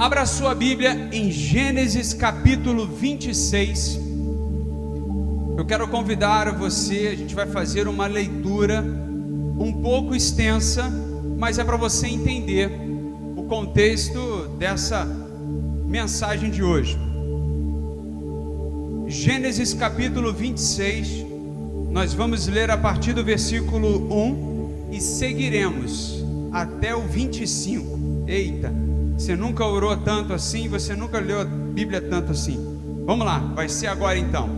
Abra sua Bíblia em Gênesis capítulo 26. Eu quero convidar você, a gente vai fazer uma leitura um pouco extensa, mas é para você entender o contexto dessa mensagem de hoje. Gênesis capítulo 26, nós vamos ler a partir do versículo 1 e seguiremos até o 25. Eita, você nunca orou tanto assim, você nunca leu a Bíblia tanto assim. Vamos lá, vai ser agora então.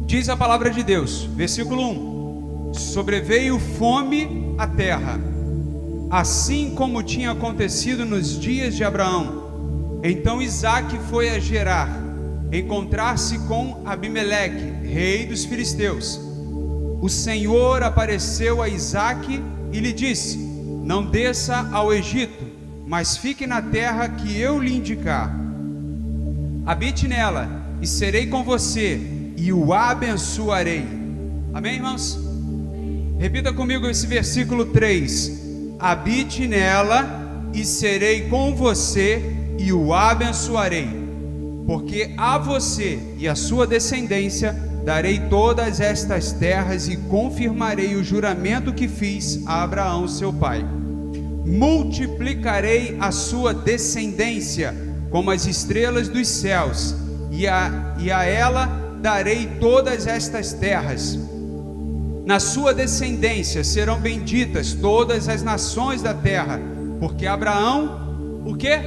Diz a palavra de Deus, versículo 1: Sobreveio fome à terra, assim como tinha acontecido nos dias de Abraão. Então Isaque foi a Gerar, encontrar-se com Abimeleque, rei dos filisteus. O Senhor apareceu a Isaque e lhe disse: Não desça ao Egito, mas fique na terra que eu lhe indicar. Habite nela, e serei com você, e o abençoarei. Amém, irmãos? Repita comigo esse versículo 3: Habite nela, e serei com você, e o abençoarei. Porque a você e a sua descendência darei todas estas terras e confirmarei o juramento que fiz a Abraão seu pai. Multiplicarei a sua descendência como as estrelas dos céus, e a ela darei todas estas terras. Na sua descendência serão benditas todas as nações da terra, porque Abraão, o quê?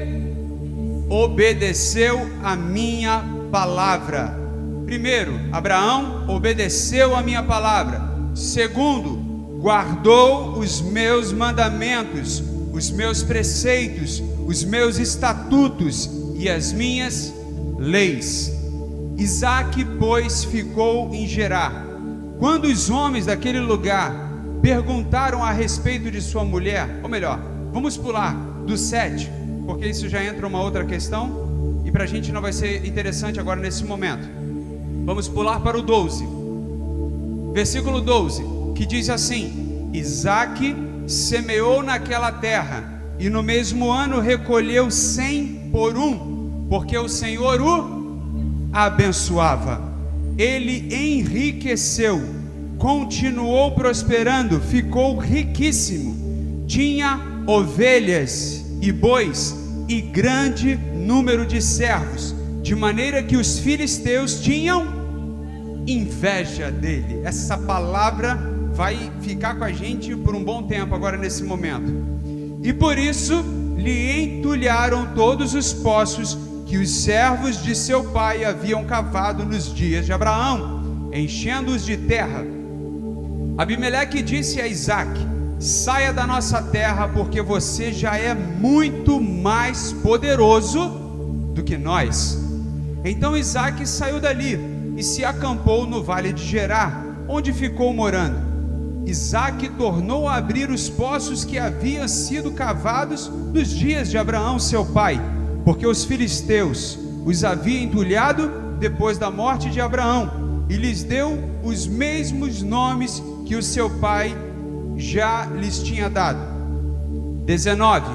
Obedeceu a minha palavra. Primeiro, Abraão obedeceu a minha palavra. Segundo, guardou os meus mandamentos, os meus preceitos, os meus estatutos e as minhas leis. Isaque, pois, ficou em Gerar. Quando os homens daquele lugar perguntaram a respeito de sua mulher, ou melhor, vamos pular do 7, porque isso já entra uma outra questão, e para a gente não vai ser interessante agora nesse momento. Vamos pular para o 12, versículo 12, que diz assim: Isaque semeou naquela terra, e no mesmo ano recolheu 100 por um, porque o Senhor o abençoava. Ele enriqueceu, continuou prosperando, ficou riquíssimo, tinha ovelhas e bois e grande número de servos, de maneira que os filisteus tinham inveja dele. Essa palavra vai ficar com a gente por um bom tempo agora nesse momento. E por isso lhe entulharam todos os poços que os servos de seu pai haviam cavado nos dias de Abraão, enchendo-os de terra. Abimeleque disse a Isaque: Saia da nossa terra, porque você já é muito mais poderoso do que nós. Então Isaque saiu dali e se acampou no vale de Gerar, onde ficou morando. Isaque tornou a abrir os poços que haviam sido cavados nos dias de Abraão seu pai, porque os filisteus os haviam entulhado depois da morte de Abraão, e lhes deu os mesmos nomes que o seu pai já lhes tinha dado. 19.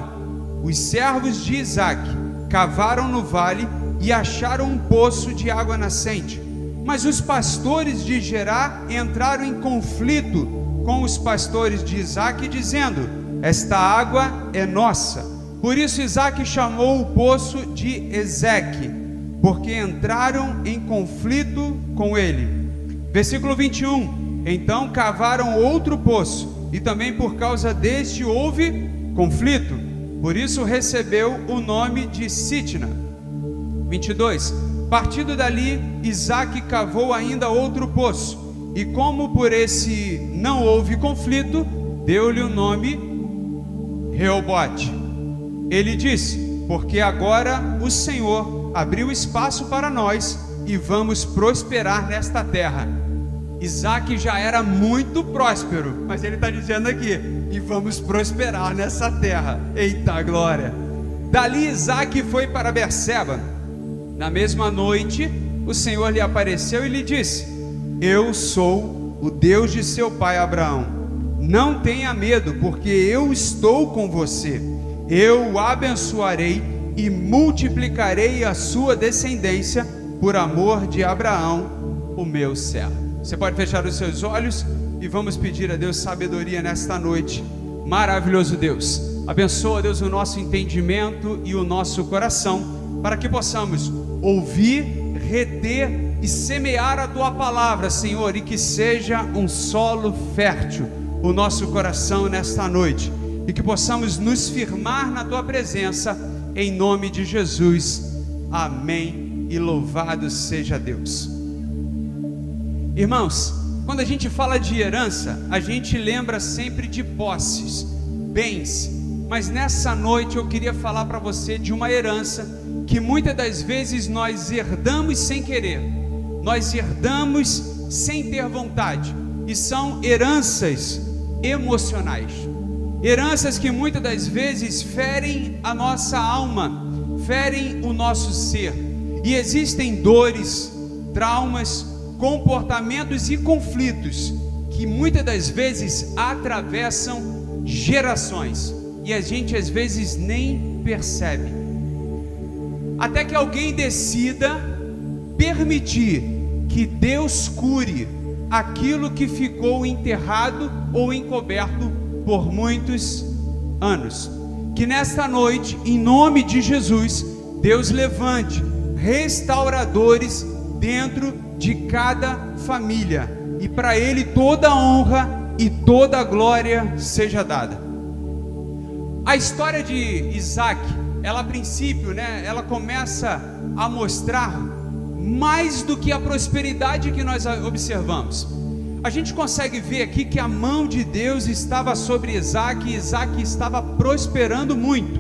Os servos de Isaque cavaram no vale e acharam um poço de água nascente, mas os pastores de Gerar entraram em conflito com os pastores de Isaque, dizendo: Esta água é nossa. Por isso Isaque chamou o poço de Ezeque, porque entraram em conflito com ele. Versículo 21. Então cavaram outro poço, e também por causa deste houve conflito. Por isso recebeu o nome de Sitna. 22. Partindo dali, Isaque cavou ainda outro poço, e como por esse não houve conflito, deu-lhe o nome Reobote. Ele disse: Porque agora o Senhor abriu espaço para nós, e vamos prosperar nesta terra. Isaque já era muito próspero, mas ele está dizendo aqui: e vamos prosperar nessa terra. Eita glória! Dali Isaque foi para Berseba. Na mesma noite, o Senhor lhe apareceu e lhe disse: Eu sou o Deus de seu pai Abraão. Não tenha medo, porque eu estou com você. Eu o abençoarei e multiplicarei a sua descendência por amor de Abraão, o meu servo. Você pode fechar os seus olhos e vamos pedir a Deus sabedoria nesta noite. Maravilhoso Deus, abençoa, Deus, o nosso entendimento e o nosso coração, para que possamos ouvir, reter e semear a Tua palavra, Senhor, e que seja um solo fértil o nosso coração nesta noite, e que possamos nos firmar na Tua presença, em nome de Jesus. Amém e louvado seja Deus. Irmãos, quando a gente fala de herança, a gente lembra sempre de posses, bens, mas nessa noite eu queria falar para você de uma herança que muitas das vezes nós herdamos sem querer, nós herdamos sem ter vontade, e são heranças emocionais, heranças que muitas das vezes ferem a nossa alma, ferem o nosso ser, e existem dores, traumas, comportamentos e conflitos que muitas das vezes atravessam gerações, e a gente às vezes nem percebe, até que alguém decida permitir que Deus cure aquilo que ficou enterrado ou encoberto por muitos anos. Que nesta noite, em nome de Jesus, Deus levante restauradores dentro de cada família, e para Ele toda a honra e toda a glória seja dada. A história de Isaac, ela a princípio, ela começa a mostrar mais do que a prosperidade que nós observamos. A gente consegue ver aqui que a mão de Deus estava sobre Isaac, e Isaac estava prosperando muito.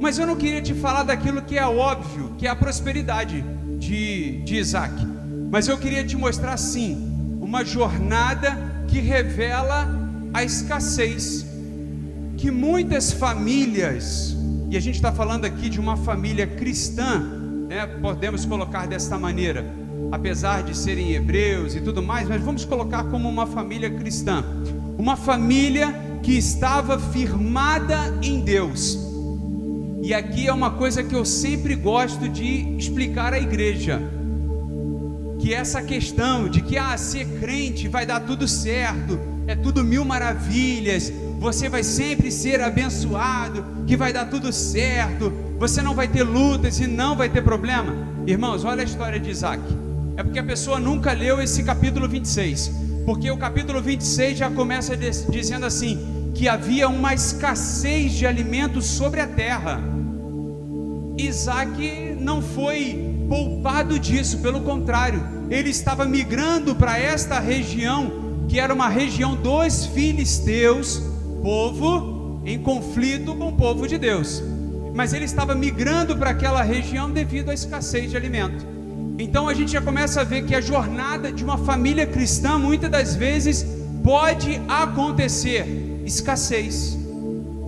Mas eu não queria te falar daquilo que é óbvio, que é a prosperidade de Isaac. Mas eu queria te mostrar sim, uma jornada que revela a escassez, que muitas famílias, e a gente está falando aqui de uma família cristã, podemos colocar desta maneira, apesar de serem hebreus e tudo mais, mas vamos colocar como uma família cristã, uma família que estava firmada em Deus. E aqui é uma coisa que eu sempre gosto de explicar à igreja, que essa questão de que ser crente vai dar tudo certo, é tudo mil maravilhas, você vai sempre ser abençoado, que vai dar tudo certo, você não vai ter lutas e não vai ter problema. Irmãos, olha a história de Isaac. É porque a pessoa nunca leu esse capítulo 26, porque o capítulo 26 já começa dizendo assim, que havia uma escassez de alimentos sobre a terra. Isaac não foi poupado disso, pelo contrário, ele estava migrando para esta região, que era uma região dos filisteus, povo em conflito com o povo de Deus, mas ele estava migrando para aquela região devido à escassez de alimento. Então a gente já começa a ver que a jornada de uma família cristã, muitas das vezes, pode acontecer escassez.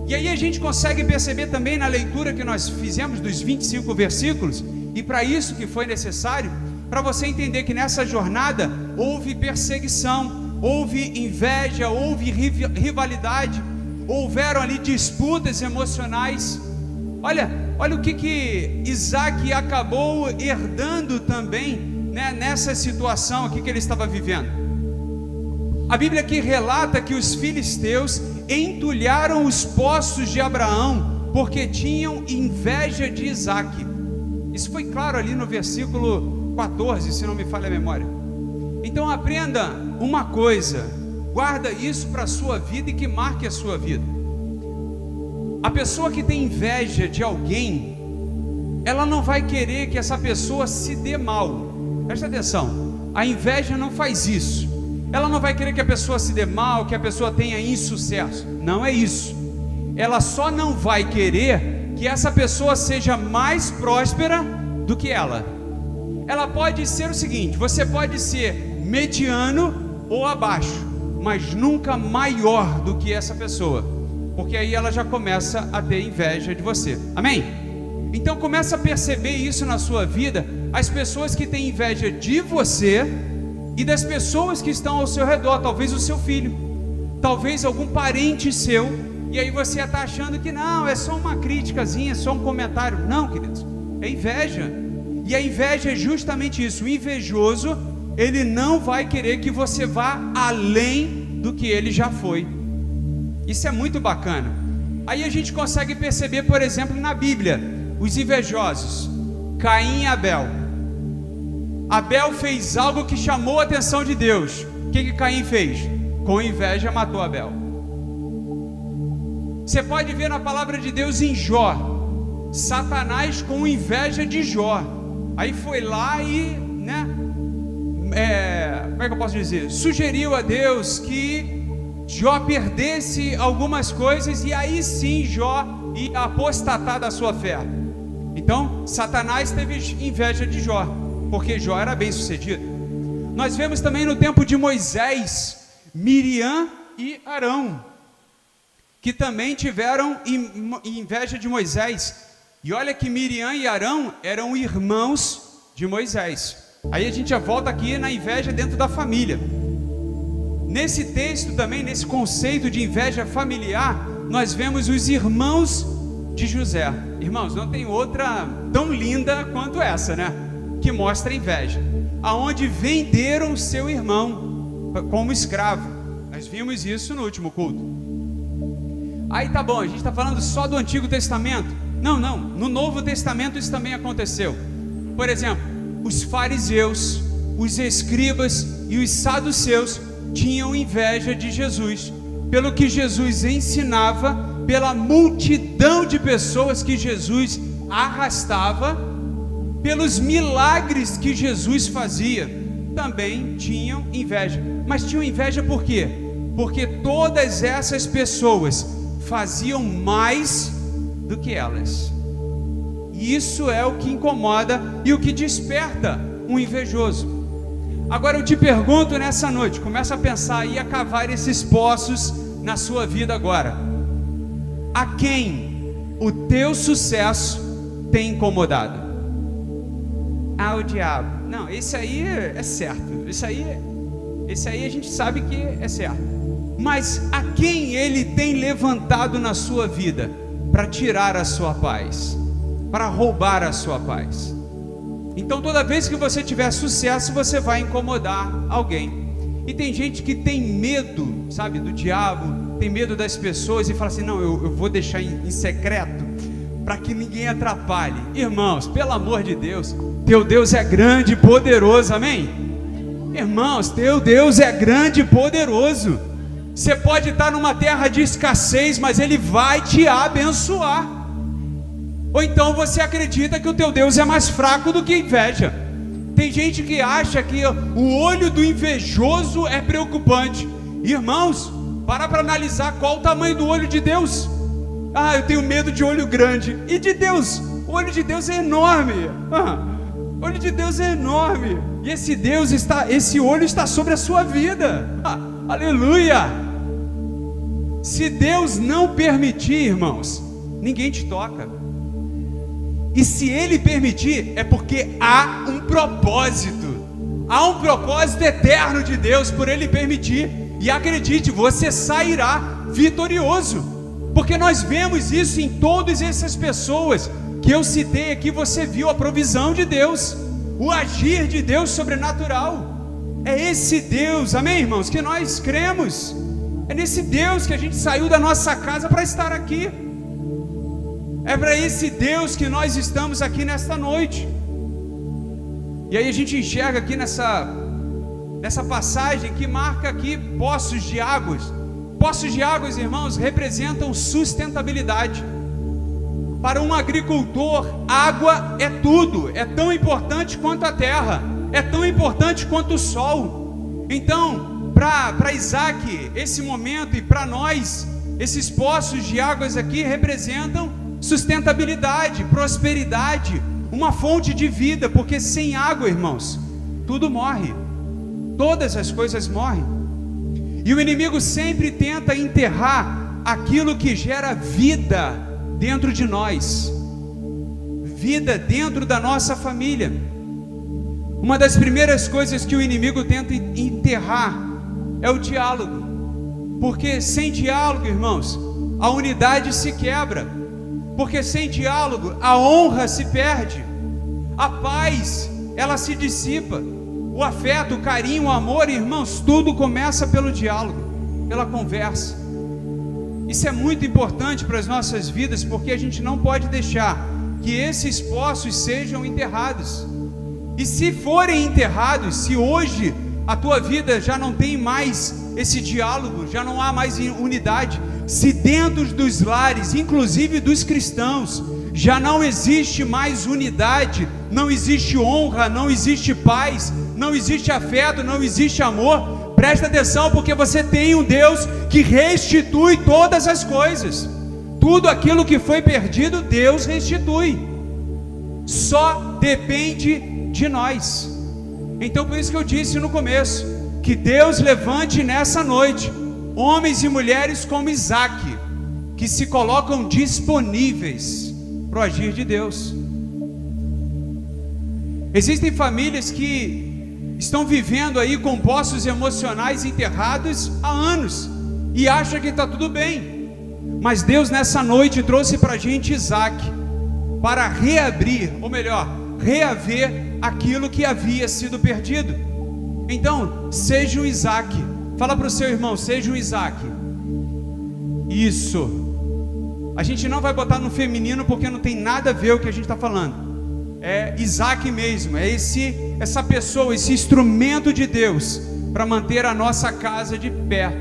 E aí a gente consegue perceber também na leitura que nós fizemos dos 25 versículos, e para isso que foi necessário, para você entender que nessa jornada houve perseguição, houve inveja, houve rivalidade, houveram ali disputas emocionais. Olha o que Isaac acabou herdando também, nessa situação aqui que ele estava vivendo. A Bíblia aqui relata que os filisteus entulharam os poços de Abraão, porque tinham inveja de Isaac. Isso foi claro ali no versículo 14, se não me falha a memória. Então aprenda uma coisa, guarda isso para a sua vida e que marque a sua vida. A pessoa que tem inveja de alguém, ela não vai querer que essa pessoa se dê mal. Presta atenção, a inveja não faz isso. Ela não vai querer que a pessoa se dê mal, que a pessoa tenha insucesso. Não é isso. Ela só não vai querer que essa pessoa seja mais próspera do que ela. Ela pode ser o seguinte, você pode ser mediano ou abaixo, mas nunca maior do que essa pessoa, porque aí ela já começa a ter inveja de você. Amém? Então começa a perceber isso na sua vida, as pessoas que têm inveja de você e das pessoas que estão ao seu redor, talvez o seu filho, talvez algum parente seu E aí você está achando que não, é só uma criticazinha, é só um comentário. Não, queridos, é inveja. E a inveja é justamente isso. O invejoso, ele não vai querer que você vá além do que ele já foi. Isso é muito bacana. Aí a gente consegue perceber, por exemplo, na Bíblia, os invejosos, Caim e Abel. Abel fez algo que chamou a atenção de Deus. O que Caim fez? Com inveja matou Abel. Você pode ver na palavra de Deus em Jó, Satanás com inveja de Jó. Aí foi lá e, como é que eu posso dizer? Sugeriu a Deus que Jó perdesse algumas coisas e aí sim Jó ia apostatar da sua fé. Então Satanás teve inveja de Jó, porque Jó era bem sucedido. Nós vemos também no tempo de Moisés, Miriam e Arão, que também tiveram inveja de Moisés. E olha que Miriam e Arão eram irmãos de Moisés. Aí a gente já volta aqui na inveja dentro da família. Nesse texto também, nesse conceito de inveja familiar, nós vemos os irmãos de José. Irmãos, não tem outra tão linda quanto essa, né? Que mostra inveja. Aonde venderam seu irmão como escravo. Nós vimos isso no último culto. Aí tá bom, a gente está falando só do Antigo Testamento. Não, no Novo Testamento isso também aconteceu. Por exemplo, os fariseus, os escribas e os saduceus tinham inveja de Jesus, pelo que Jesus ensinava, pela multidão de pessoas que Jesus arrastava, pelos milagres que Jesus fazia, também tinham inveja. Mas tinham inveja por quê? Porque todas essas pessoas faziam mais do que elas. E isso é o que incomoda e o que desperta um invejoso. Agora eu te pergunto nessa noite, começa a pensar e a cavar esses poços na sua vida agora. A quem o teu sucesso tem incomodado? Ah, o diabo. Não, esse aí é certo. Esse aí a gente sabe que é certo. Mas a quem ele tem levantado na sua vida para tirar a sua paz, para roubar a sua paz? Então toda vez que você tiver sucesso, você vai incomodar alguém. E tem gente que tem medo, sabe, do diabo, tem medo das pessoas e fala assim, não, eu vou deixar em secreto, para que ninguém atrapalhe. Irmãos, pelo amor de Deus, teu Deus é grande e poderoso, amém? Irmãos, teu Deus é grande e poderoso. Você pode estar numa terra de escassez, mas Ele vai te abençoar. Ou então você acredita que o teu Deus é mais fraco do que inveja. Tem gente que acha que o olho do invejoso é preocupante. Irmãos, para analisar qual o tamanho do olho de Deus. Ah, eu tenho medo de olho grande. E de Deus? O olho de Deus é enorme. O olho de Deus é enorme. E esse olho está sobre a sua vida. Aleluia! Se Deus não permitir, irmãos, ninguém te toca. E se Ele permitir, é porque há um propósito. Há um propósito eterno de Deus por Ele permitir. E acredite, você sairá vitorioso. Porque nós vemos isso em todas essas pessoas que eu citei aqui. Você viu a provisão de Deus, o agir de Deus sobrenatural. É esse Deus, amém, irmãos, que nós cremos. É nesse Deus que a gente saiu da nossa casa para estar aqui. É para esse Deus que nós estamos aqui nesta noite. E aí a gente enxerga aqui nessa passagem que marca aqui poços de águas. Poços de águas, irmãos, representam sustentabilidade. Para um agricultor, água é tudo. É tão importante quanto a terra. É tão importante quanto o sol. Então, para Isaac, esse momento, e para nós, esses poços de águas aqui representam sustentabilidade, prosperidade, uma fonte de vida, porque sem água, irmãos, tudo morre, todas as coisas morrem. E o inimigo sempre tenta enterrar aquilo que gera vida dentro de nós, vida dentro da nossa família. Uma das primeiras coisas que o inimigo tenta enterrar é o diálogo, porque sem diálogo, irmãos, a unidade se quebra, porque sem diálogo a honra se perde, a paz ela se dissipa, o afeto, o carinho, o amor, irmãos, tudo começa pelo diálogo, pela conversa. Isso é muito importante para as nossas vidas, porque a gente não pode deixar que esses poços sejam enterrados. E se forem enterrados, se hoje a tua vida já não tem mais esse diálogo, já não há mais unidade, se dentro dos lares, inclusive dos cristãos, já não existe mais unidade, não existe honra, não existe paz, não existe afeto, não existe amor, presta atenção, porque você tem um Deus que restitui todas as coisas. Tudo aquilo que foi perdido, Deus restitui. Só depende de nós. Então por isso que eu disse no começo, que Deus levante nessa noite homens e mulheres como Isaac, que se colocam disponíveis para o agir de Deus. Existem famílias que estão vivendo aí com poços emocionais enterrados há anos e acham que está tudo bem, mas Deus nessa noite trouxe para a gente Isaac para reabrir, ou melhor, reaver aquilo que havia sido perdido. Então, seja um Isaac. Fala para o seu irmão, seja um Isaac. Isso. A gente não vai botar no feminino porque não tem nada a ver o que a gente está falando. É Isaac mesmo, é essa pessoa, esse instrumento de Deus para manter a nossa casa de pé.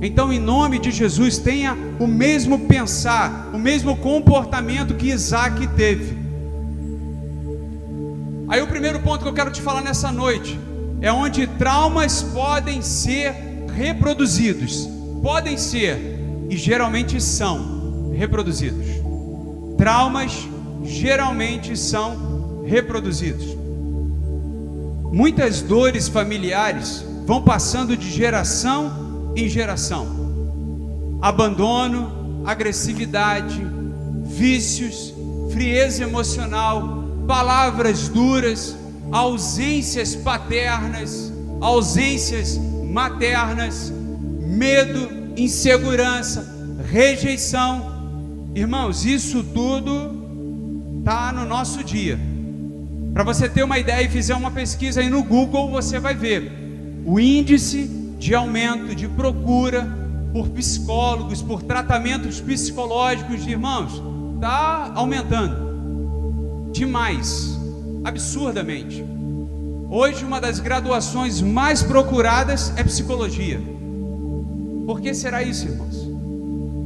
Então, em nome de Jesus, tenha o mesmo pensar, o mesmo comportamento que Isaac teve. Aí o primeiro ponto que eu quero te falar nessa noite é onde traumas podem ser reproduzidos. Podem ser, e geralmente são reproduzidos. Traumas geralmente são reproduzidos. Muitas dores familiares vão passando de geração em geração. Abandono, agressividade, vícios, frieza emocional, palavras duras, ausências paternas, ausências maternas, medo, insegurança, rejeição. Irmãos, isso tudo está no nosso dia. Para você ter uma ideia e fizer uma pesquisa aí no Google, você vai ver o índice de aumento de procura por psicólogos, por tratamentos psicológicos, irmãos, está aumentando demais, absurdamente. Hoje uma das graduações mais procuradas é psicologia. Por que será isso, irmãos?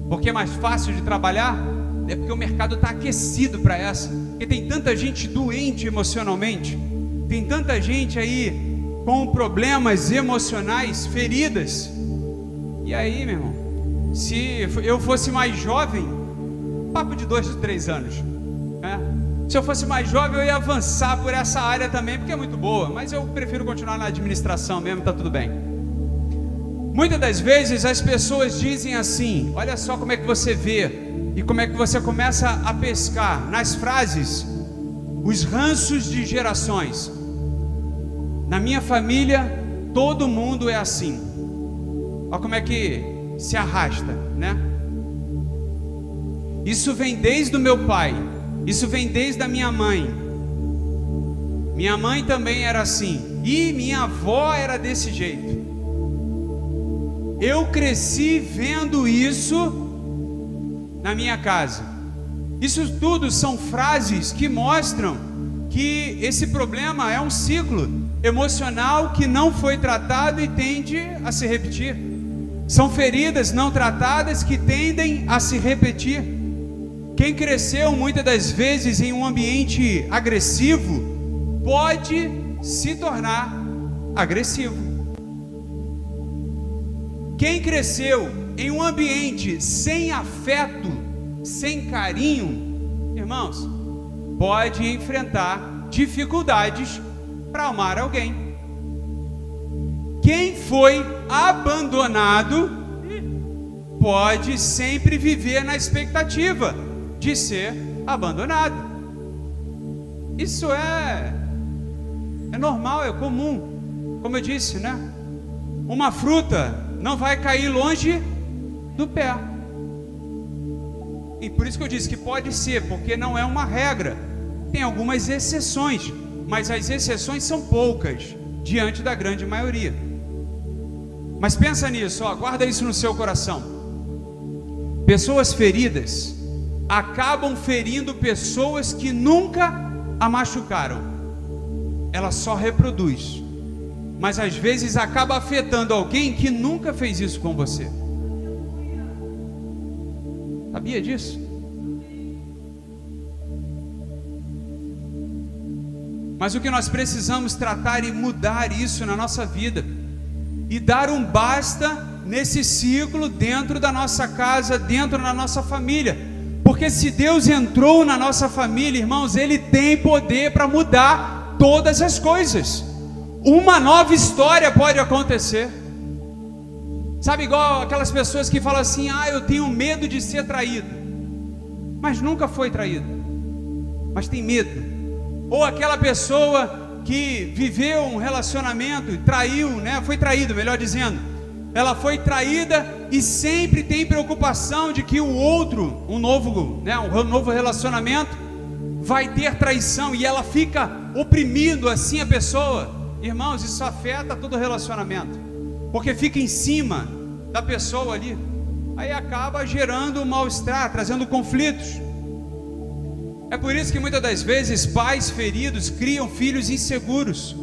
Porque é mais fácil de trabalhar? É porque o mercado está aquecido para essa. Porque tem tanta gente doente emocionalmente, tem tanta gente aí com problemas emocionais, feridas. E aí, meu irmão, se eu fosse mais jovem, papo de 2 ou 3 anos, né? Se eu fosse mais jovem, eu ia avançar por essa área também, porque é muito boa, mas eu prefiro continuar na administração mesmo, tá tudo bem. Muitas das vezes as pessoas dizem assim, olha só como é que você vê, e como é que você começa a pescar nas frases, os ranços de gerações. Na minha família, todo mundo é assim. Olha como é que se arrasta, né? Isso vem desde o meu pai, isso vem desde a minha mãe. Minha mãe também era assim, e minha avó era desse jeito. Eu cresci vendo isso na minha casa. Isso tudo são frases que mostram que esse problema é um ciclo emocional que não foi tratado e tende a se repetir. São feridas não tratadas que tendem a se repetir. Quem cresceu muitas das vezes em um ambiente agressivo pode se tornar agressivo. Quem cresceu em um ambiente sem afeto, sem carinho, irmãos, pode enfrentar dificuldades para amar alguém. Quem foi abandonado pode sempre viver na expectativa de ser abandonado. Isso é normal, é comum. Como eu disse, né? Uma fruta não vai cair longe do pé. E por isso que eu disse que pode ser, porque não é uma regra. Tem algumas exceções, mas as exceções são poucas diante da grande maioria. Mas pensa nisso, guarda isso no seu coração. Pessoas feridas acabam ferindo pessoas que nunca a machucaram. Ela só reproduz, mas às vezes acaba afetando alguém que nunca fez isso com você. Sabia disso? Mas o que nós precisamos tratar e mudar isso na nossa vida, e dar um basta nesse ciclo dentro da nossa casa, dentro da nossa família. Porque se Deus entrou na nossa família, irmãos, Ele tem poder para mudar todas as coisas. Uma nova história pode acontecer. Sabe, igual aquelas pessoas que falam assim: eu tenho medo de ser traído, mas nunca foi traído, mas tem medo. Ou aquela pessoa que viveu um relacionamento e traiu, foi traído, melhor dizendo, ela foi traída e sempre tem preocupação de que o outro, um novo relacionamento, vai ter traição, e ela fica oprimindo assim a pessoa. Irmãos, isso afeta todo o relacionamento, porque fica em cima da pessoa ali, aí acaba gerando um mal-estar, trazendo conflitos. É por isso que muitas das vezes pais feridos criam filhos inseguros.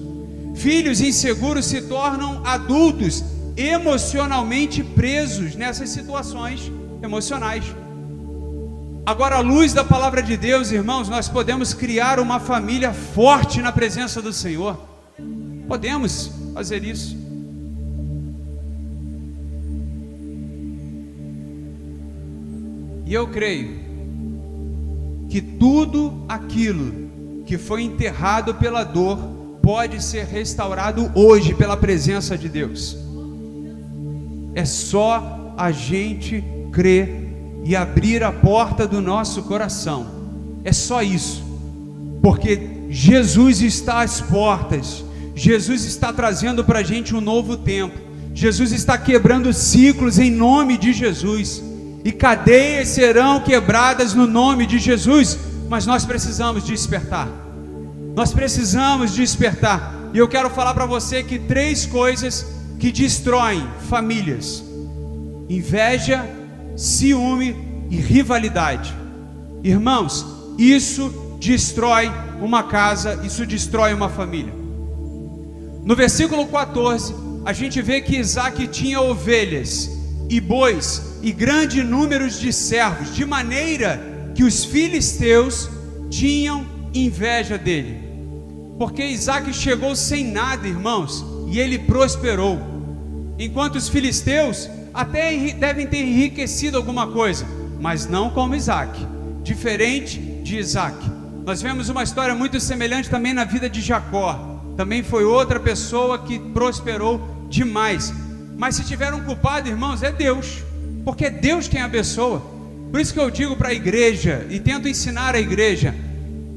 Filhos inseguros se tornam adultos emocionalmente presos nessas situações emocionais. Agora, à luz da palavra de Deus, irmãos, nós podemos criar uma família forte na presença do Senhor. Podemos fazer isso. E eu creio que tudo aquilo que foi enterrado pela dor pode ser restaurado hoje pela presença de Deus. É só a gente crer e abrir a porta do nosso coração. É só isso, porque Jesus está às portas. Jesus está trazendo para a gente um novo tempo. Jesus está quebrando ciclos em nome de Jesus, e cadeias serão quebradas no nome de Jesus. Mas nós precisamos despertar. Nós precisamos despertar. E eu quero falar para você que 3 coisas que destroem famílias: inveja, ciúme e rivalidade. Irmãos, isso destrói uma casa, isso destrói uma família. No versículo 14, a gente vê que Isaac tinha ovelhas e bois e grande número de servos, de maneira que os filisteus tinham inveja dele, porque Isaac chegou sem nada, irmãos, e ele prosperou, enquanto os filisteus até devem ter enriquecido alguma coisa, mas não como Isaac. Diferente de Isaac, nós vemos uma história muito semelhante também na vida de Jacó. Também foi outra pessoa que prosperou demais, mas se tiver um culpado, irmãos, é Deus, porque é Deus quem abençoa. Por isso que eu digo para a igreja, e tento ensinar a igreja: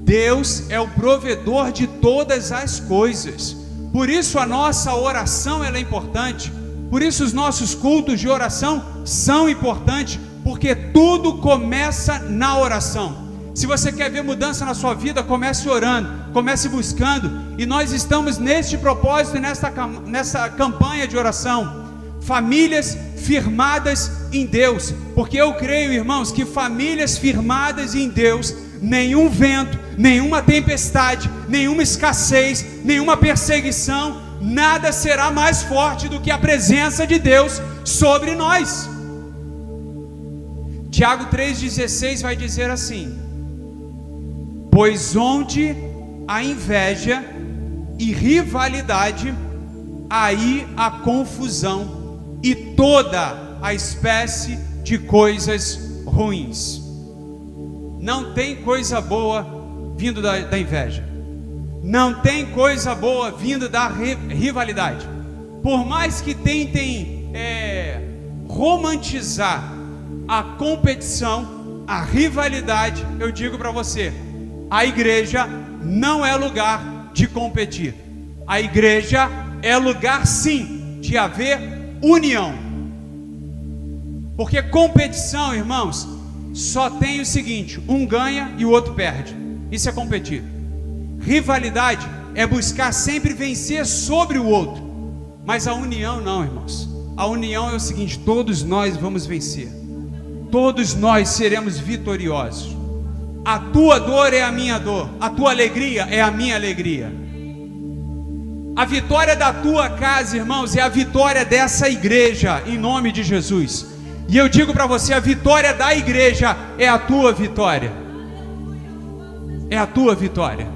Deus é o provedor de todas as coisas. Por isso a nossa oração ela é importante, por isso os nossos cultos de oração são importantes, porque tudo começa na oração. Se você quer ver mudança na sua vida, comece orando, comece buscando, e nós estamos neste propósito e nessa campanha de oração. Famílias firmadas em Deus, porque eu creio, irmãos, que famílias firmadas em Deus, nenhum vento, nenhuma tempestade, nenhuma escassez, nenhuma perseguição, nada será mais forte do que a presença de Deus sobre nós. Tiago 3,16 vai dizer assim: pois onde há inveja e rivalidade, aí há confusão e toda a espécie de coisas ruins. Não tem coisa boa vindo da inveja, não tem coisa boa vindo da rivalidade. Por mais que tentem romantizar a competição, a rivalidade, eu digo para você: a igreja não é lugar de competir. A igreja é lugar sim de haver união, porque competição, irmãos, só tem o seguinte: um ganha e o outro perde. Isso é competir. Rivalidade é buscar sempre vencer sobre o outro. Mas a união não, irmãos. A união é o seguinte: todos nós vamos vencer. Todos nós seremos vitoriosos. A tua dor é a minha dor, a tua alegria é a minha alegria. A vitória da tua casa, irmãos, é a vitória dessa igreja, em nome de Jesus. E eu digo para você, a vitória da igreja é a tua vitória. É a tua vitória.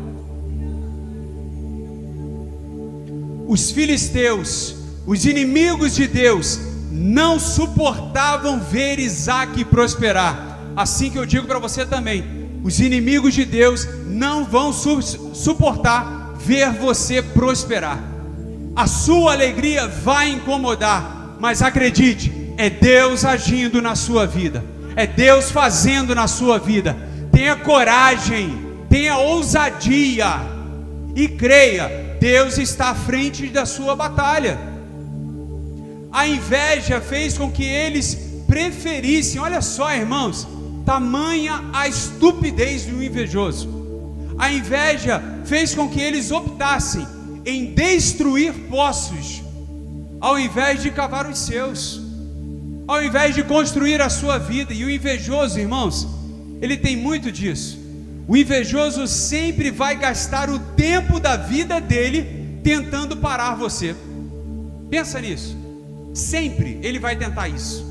Os filisteus, os inimigos de Deus, não suportavam ver Isaque prosperar. Assim que eu digo para você também, os inimigos de Deus não vão suportar ver você prosperar. A sua alegria vai incomodar, mas acredite, é Deus agindo na sua vida, é Deus fazendo na sua vida. Tenha coragem, tenha ousadia e creia, Deus está à frente da sua batalha. A inveja fez com que eles preferissem, olha só, irmãos, tamanha a estupidez do invejoso. A inveja fez com que eles optassem em destruir poços, ao invés de cavar os seus, ao invés de construir a sua vida. E o invejoso, irmãos, ele tem muito disso. O invejoso sempre vai gastar o tempo da vida dele tentando parar você. Pensa nisso. Sempre ele vai tentar isso.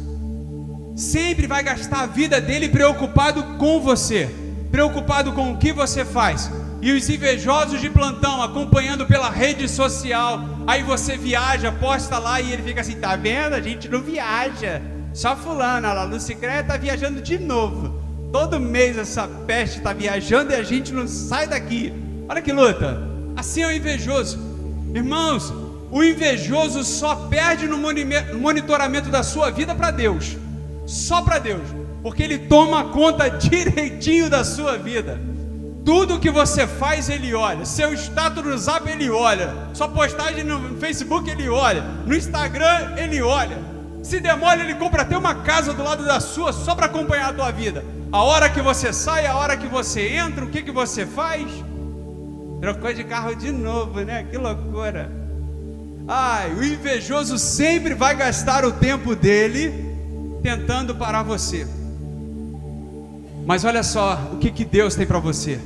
Sempre vai gastar a vida dele preocupado com você, preocupado com o que você faz. E os invejosos de plantão acompanhando pela rede social. Aí você viaja, posta lá e ele fica assim: tá vendo? A gente não viaja. Só fulano, lá no Cicré tá viajando de novo. Todo mês essa peste tá viajando e a gente não sai daqui. Olha que luta. Assim é o invejoso. Irmãos, o invejoso só perde no monitoramento da sua vida para Deus. Só para Deus. Porque Ele toma conta direitinho da sua vida. Tudo que você faz Ele olha. Seu status no Zap Ele olha. Sua postagem no Facebook Ele olha. No Instagram Ele olha. Se demora, Ele compra até uma casa do lado da sua só para acompanhar a tua vida. A hora que você sai, a hora que você entra, o que você faz? Trocou de carro de novo, né? Que loucura. Ai, o invejoso sempre vai gastar o tempo dele tentando parar você. Mas olha só o que Deus tem para você.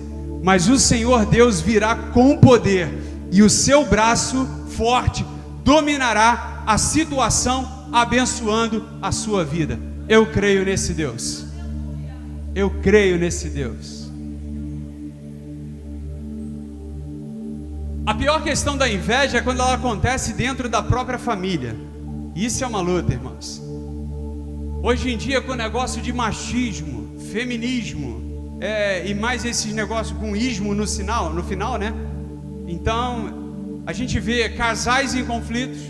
Mas o Senhor Deus virá com poder, e o seu braço forte dominará a situação, abençoando a sua vida. Eu creio nesse Deus. Eu creio nesse Deus. A pior questão da inveja é quando ela acontece dentro da própria família. Isso é uma luta, irmãos. Hoje em dia, com o negócio de machismo, feminismo, e mais esses negócios com ismo no final, né? Então, a gente vê casais em conflitos,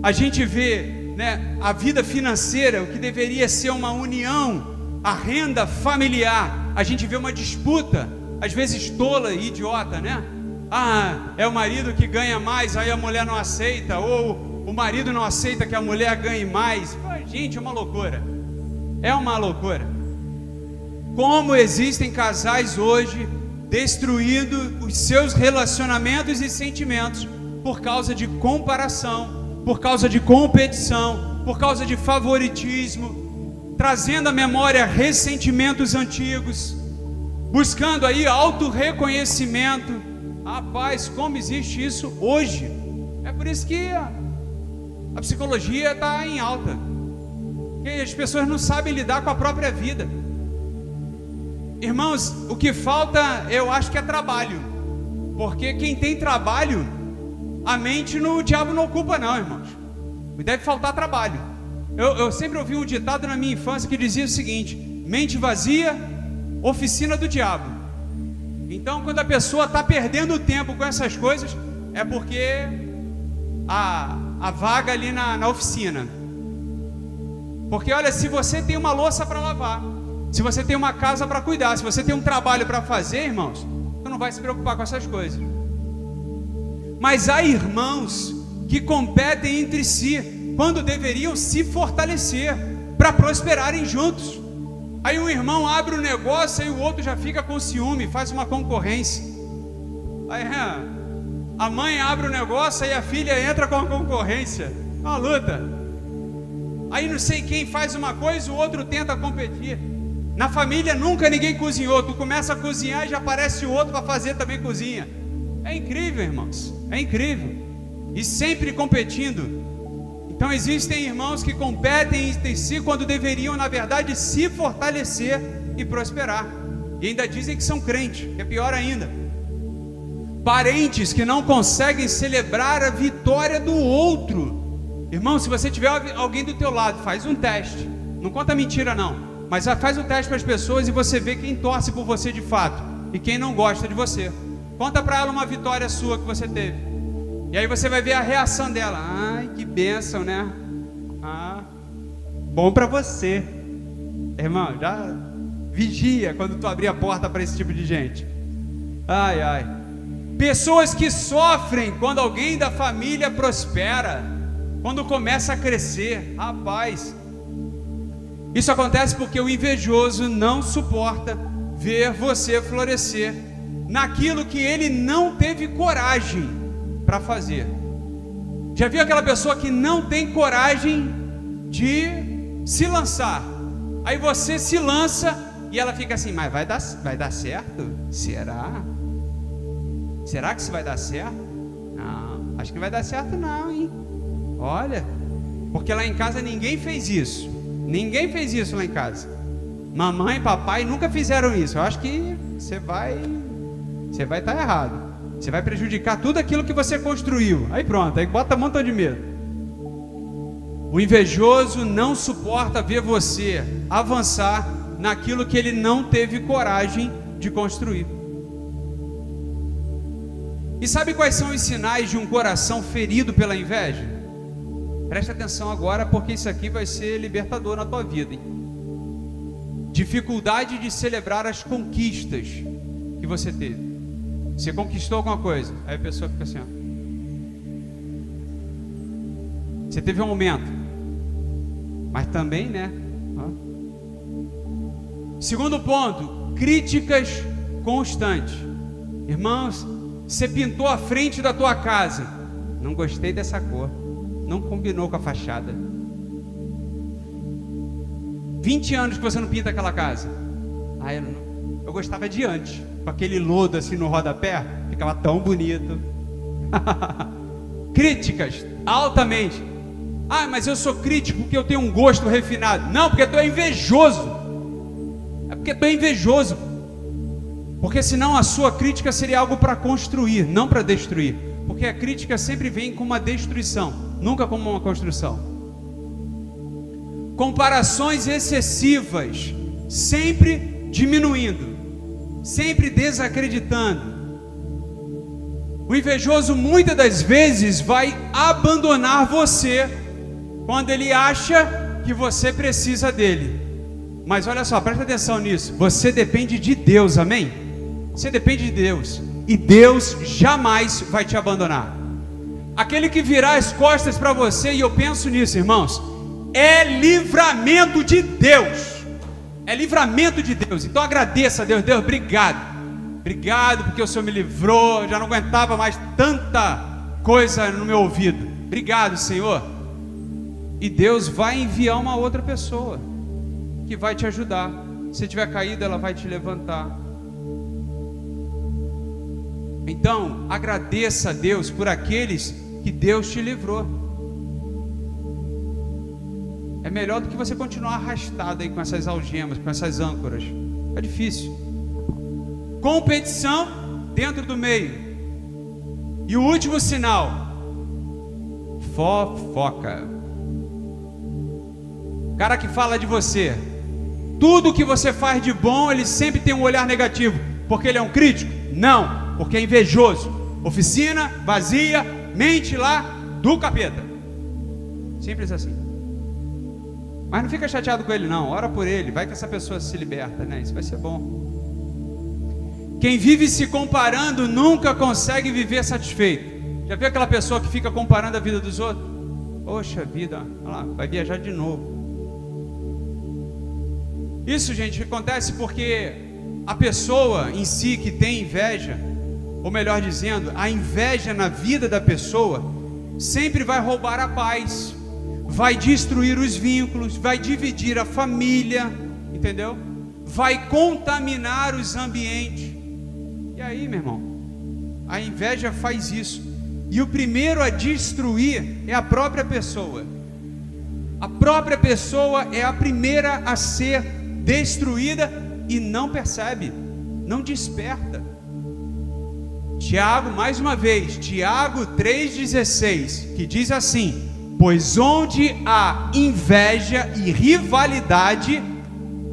a gente vê, né, a vida financeira, o que deveria ser uma união, a renda familiar, a gente vê uma disputa, às vezes tola e idiota, né? Ah, é o marido que ganha mais, aí a mulher não aceita, ou o marido não aceita que a mulher ganhe mais. Gente, é uma loucura. É uma loucura. Como existem casais hoje destruindo os seus relacionamentos e sentimentos por causa de comparação, por causa de competição, por causa de favoritismo, trazendo à memória ressentimentos antigos, buscando aí autorreconhecimento. Rapaz, como existe isso hoje? É por isso que a psicologia está em alta, porque as pessoas não sabem lidar com a própria vida. Irmãos, o que falta, eu acho que é trabalho, porque quem tem trabalho, a mente o diabo não ocupa não, irmãos. Deve faltar trabalho. Eu sempre ouvi um ditado na minha infância que dizia o seguinte: mente vazia, oficina do diabo. Então, quando a pessoa está perdendo tempo com essas coisas, é porque a vaga ali na oficina. Porque olha, se você tem uma louça para lavar, se você tem uma casa para cuidar, se você tem um trabalho para fazer, irmãos, você não vai se preocupar com essas coisas. Mas há irmãos que competem entre si, quando deveriam se fortalecer para prosperarem juntos. Aí um irmão abre um negócio e o outro já fica com ciúme, faz uma concorrência. Aí a mãe abre um negócio e a filha entra com a concorrência. Uma luta. Aí não sei quem faz uma coisa, o outro tenta competir. Na família nunca ninguém cozinhou. Tu começa a cozinhar e já aparece o outro para fazer também cozinha. É incrível, irmãos. É incrível. E sempre competindo. Então existem irmãos que competem entre si quando deveriam, na verdade, se fortalecer e prosperar. E ainda dizem que são crentes, que é pior ainda. Parentes que não conseguem celebrar a vitória do outro. Irmão, se você tiver alguém do teu lado, faz um teste. Não conta mentira não, mas faz um teste para as pessoas e você vê quem torce por você de fato e quem não gosta de você. Conta para ela uma vitória sua que você teve. E aí você vai ver a reação dela. Ai, que bênção, né? Ah, bom para você. Irmão, já vigia quando tu abrir a porta para esse tipo de gente. Ai, ai. Pessoas que sofrem quando alguém da família prospera, quando começa a crescer. Rapaz, isso acontece porque o invejoso não suporta ver você florescer naquilo que ele não teve coragem para fazer. Já viu aquela pessoa que não tem coragem de se lançar? Aí você se lança e ela fica assim, mas vai dar certo? Será? Será que isso vai dar certo? Não, acho que não vai dar certo não, hein? Olha, porque lá em casa ninguém fez isso. Ninguém fez isso lá em casa. Mamãe e papai nunca fizeram isso. Eu acho que você vai estar errado. Você vai prejudicar tudo aquilo que você construiu. Aí pronto, aí bota um montão de medo. O invejoso não suporta ver você avançar naquilo que ele não teve coragem de construir. E sabe quais são os sinais de um coração ferido pela inveja? Preste atenção agora, porque isso aqui vai ser libertador na tua vida, hein? Dificuldade de celebrar as conquistas que você teve. Você conquistou alguma coisa, aí a pessoa fica assim, ó. Você teve um aumento, mas também, né? Ó. Segundo ponto, críticas constantes. Irmãos, você pintou a frente da tua casa, não gostei dessa cor, não combinou com a fachada. 20 anos que você não pinta aquela casa. Ah, eu gostava de antes, com aquele lodo assim no rodapé, ficava tão bonito. Críticas, altamente. Ah, mas eu sou crítico porque eu tenho um gosto refinado. Não, porque tu é invejoso. É porque tu é invejoso. Porque senão a sua crítica seria algo para construir, não para destruir. Porque a crítica sempre vem com uma destruição, nunca como uma construção. Comparações excessivas, sempre diminuindo, sempre desacreditando. O invejoso muitas das vezes vai abandonar você quando ele acha que você precisa dele. Mas olha só, presta atenção nisso. Você depende de Deus, amém? Você depende de Deus. E Deus jamais vai te abandonar. Aquele que virar as costas para você, e eu penso nisso, irmãos, é livramento de Deus. É livramento de Deus. Então agradeça a Deus. Deus, obrigado. Obrigado porque o Senhor me livrou. Eu já não aguentava mais tanta coisa no meu ouvido. Obrigado, Senhor. E Deus vai enviar uma outra pessoa que vai te ajudar. Se tiver caído, ela vai te levantar. Então, agradeça a Deus por aqueles que Deus te livrou. É melhor do que você continuar arrastado aí com essas algemas, com essas âncoras. É difícil. Competição dentro do meio. E o último sinal: fofoca. O cara que fala de você, tudo que você faz de bom, ele sempre tem um olhar negativo. Porque ele é um crítico? Não. Porque é invejoso. Oficina vazia, mente lá do capeta. Simples assim. Mas não fica chateado com ele não, ora por ele, vai que essa pessoa se liberta, né? Isso vai ser bom. Quem vive se comparando nunca consegue viver satisfeito. Já viu aquela pessoa que fica comparando a vida dos outros? Poxa vida, olha lá, vai viajar de novo. Isso, gente, acontece porque a pessoa em si que tem inveja, ou melhor dizendo, a inveja na vida da pessoa, sempre vai roubar a paz, vai destruir os vínculos, vai dividir a família, entendeu? Vai contaminar os ambientes. E aí, meu irmão, a inveja faz isso. E o primeiro a destruir é a própria pessoa. A própria pessoa é a primeira a ser destruída e não percebe, não desperta. Tiago, mais uma vez, Tiago 3,16, que diz assim: pois onde há inveja e rivalidade,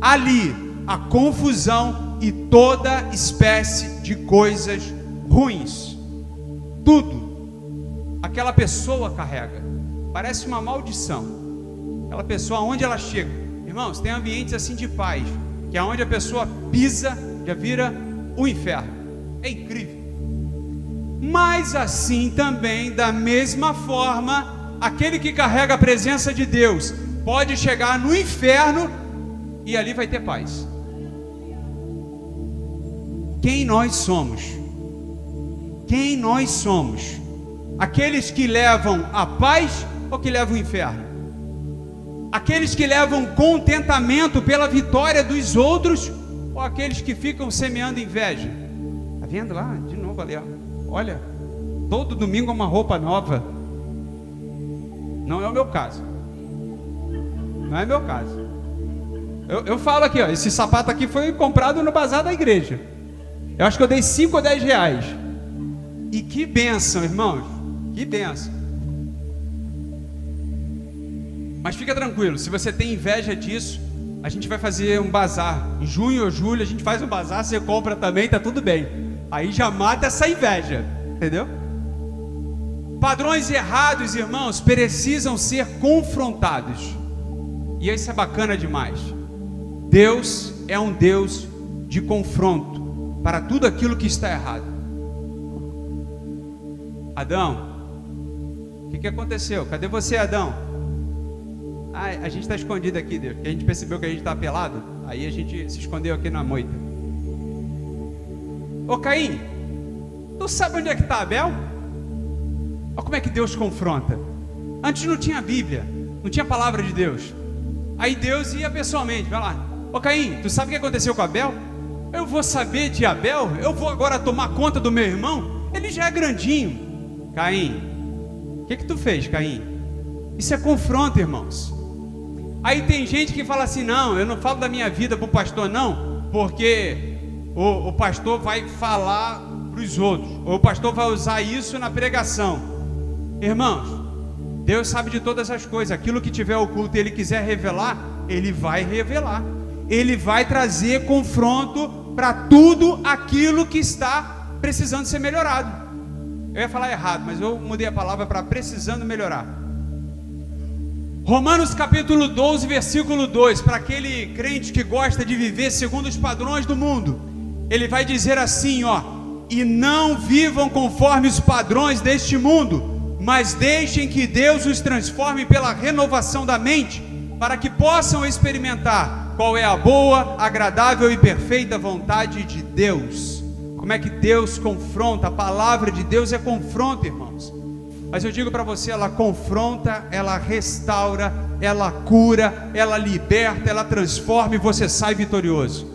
ali há confusão e toda espécie de coisas ruins. Tudo aquela pessoa carrega, parece uma maldição. Aquela pessoa, onde ela chega, irmãos, tem ambientes assim de paz, que é onde a pessoa pisa, já vira o inferno. É incrível. Mas assim também, da mesma forma, aquele que carrega a presença de Deus pode chegar no inferno e ali vai ter paz. Quem nós somos? Quem nós somos? Aqueles que levam a paz ou que levam o inferno? Aqueles que levam contentamento pela vitória dos outros ou aqueles que ficam semeando inveja? Está vendo lá? De novo ali, ó. Olha, todo domingo é uma roupa nova. Não é o meu caso. Não é meu caso. Eu falo aqui, ó, esse sapato aqui foi comprado no bazar da igreja. Eu acho que eu dei 5 ou 10 reais. E que bênção, irmãos. Que bênção. Mas fica tranquilo, se você tem inveja disso, a gente vai fazer um bazar. Em junho ou julho a gente faz um bazar, você compra também, tá tudo bem. Aí já mata essa inveja, entendeu? Padrões errados, irmãos, precisam ser confrontados. E isso é bacana demais. Deus é um Deus de confronto para tudo aquilo que está errado. Adão, o que aconteceu? Cadê você, Adão? A gente está escondido aqui, Deus, porque a gente percebeu que a gente está pelado. Aí a gente se escondeu aqui na moita. Ô Caim, tu sabe onde é que está Abel? Olha como é que Deus confronta. Antes não tinha Bíblia, não tinha palavra de Deus. Aí Deus ia pessoalmente, vai lá. Ô Caim, tu sabe o que aconteceu com Abel? Eu vou saber de Abel? Eu vou agora tomar conta do meu irmão? Ele já é grandinho. Caim, o que tu fez, Caim? Isso é confronto, irmãos. Aí tem gente que fala assim: não, eu não falo da minha vida para o pastor não, porque o pastor vai falar para os outros, ou o pastor vai usar isso na pregação. Irmãos, Deus sabe de todas as coisas. Aquilo que tiver oculto e Ele quiser revelar, Ele vai revelar. Ele vai trazer confronto para tudo aquilo que está precisando ser melhorado. Eu ia falar errado, mas eu mudei a palavra para precisando melhorar. Romanos capítulo 12, versículo 2, para aquele crente que gosta de viver segundo os padrões do mundo, ele vai dizer assim, ó: e não vivam conforme os padrões deste mundo, mas deixem que Deus os transforme pela renovação da mente, para que possam experimentar qual é a boa, agradável e perfeita vontade de Deus. Como é que Deus confronta? A palavra de Deus é confronto, irmãos. Mas eu digo para você, ela confronta, ela restaura, ela cura, ela liberta, ela transforma e você sai vitorioso.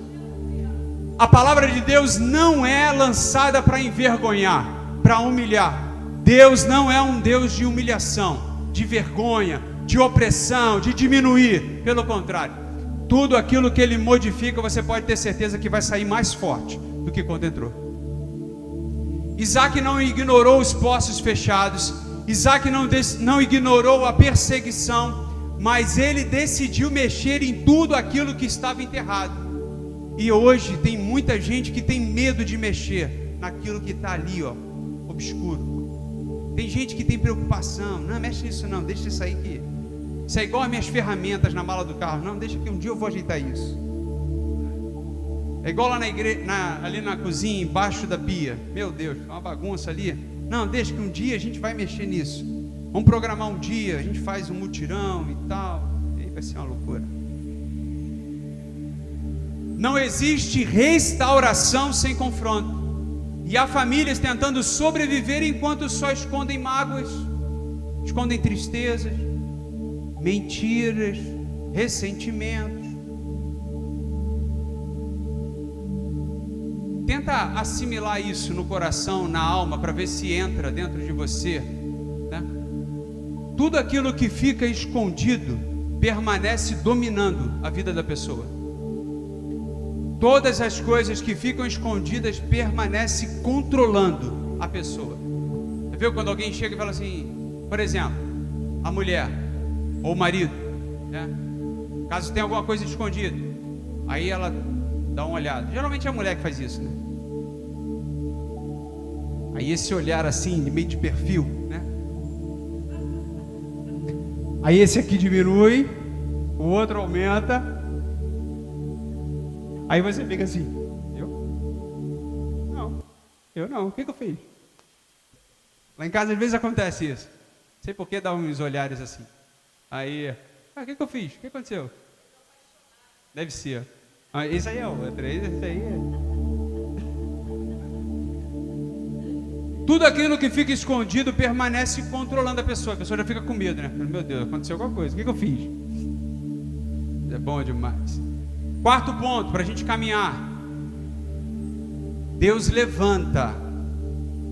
A palavra de Deus não é lançada para envergonhar, para humilhar. Deus não é um Deus de humilhação, de vergonha, de opressão, de diminuir. Pelo contrário, tudo aquilo que Ele modifica, você pode ter certeza que vai sair mais forte do que quando entrou. Isaac não ignorou os poços fechados, Isaac não ignorou a perseguição, mas ele decidiu mexer em tudo aquilo que estava enterrado. E hoje tem muita gente que tem medo de mexer naquilo que está ali, ó, obscuro. Tem gente que tem preocupação: não, mexe nisso não, deixa isso aí que isso é igual as minhas ferramentas na mala do carro. Não, deixa que um dia eu vou ajeitar isso. É igual lá na igreja, ali na cozinha, embaixo da pia. Meu Deus, uma bagunça ali. Não, deixa que um dia a gente vai mexer nisso. Vamos programar um dia, a gente faz um mutirão e tal. E aí vai ser uma loucura. Não existe restauração sem confronto. E há famílias tentando sobreviver enquanto só escondem mágoas, escondem tristezas, mentiras, ressentimentos. Tenta assimilar isso no coração, na alma, para ver se entra dentro de você, né? Tudo aquilo que fica escondido permanece dominando a vida da pessoa. Todas as coisas que ficam escondidas permanecem controlando a pessoa. Você viu quando alguém chega e fala assim, por exemplo, a mulher ou o marido, né? Caso tenha alguma coisa escondida, aí ela dá uma olhada. Geralmente é a mulher que faz isso, né? Aí esse olhar assim, meio de perfil, né? Aí esse aqui diminui, o outro aumenta. Aí você fica assim, eu não, o que eu fiz? Lá em casa às vezes acontece isso. Não sei por que dá uns olhares assim. Aí, o que eu fiz? O que aconteceu? Deve ser. Esse aí é o outro, esse aí é... Tudo aquilo que fica escondido permanece controlando a pessoa já fica com medo, né? Meu Deus, aconteceu alguma coisa, o que eu fiz? É bom demais. Quarto ponto, para a gente caminhar. Deus levanta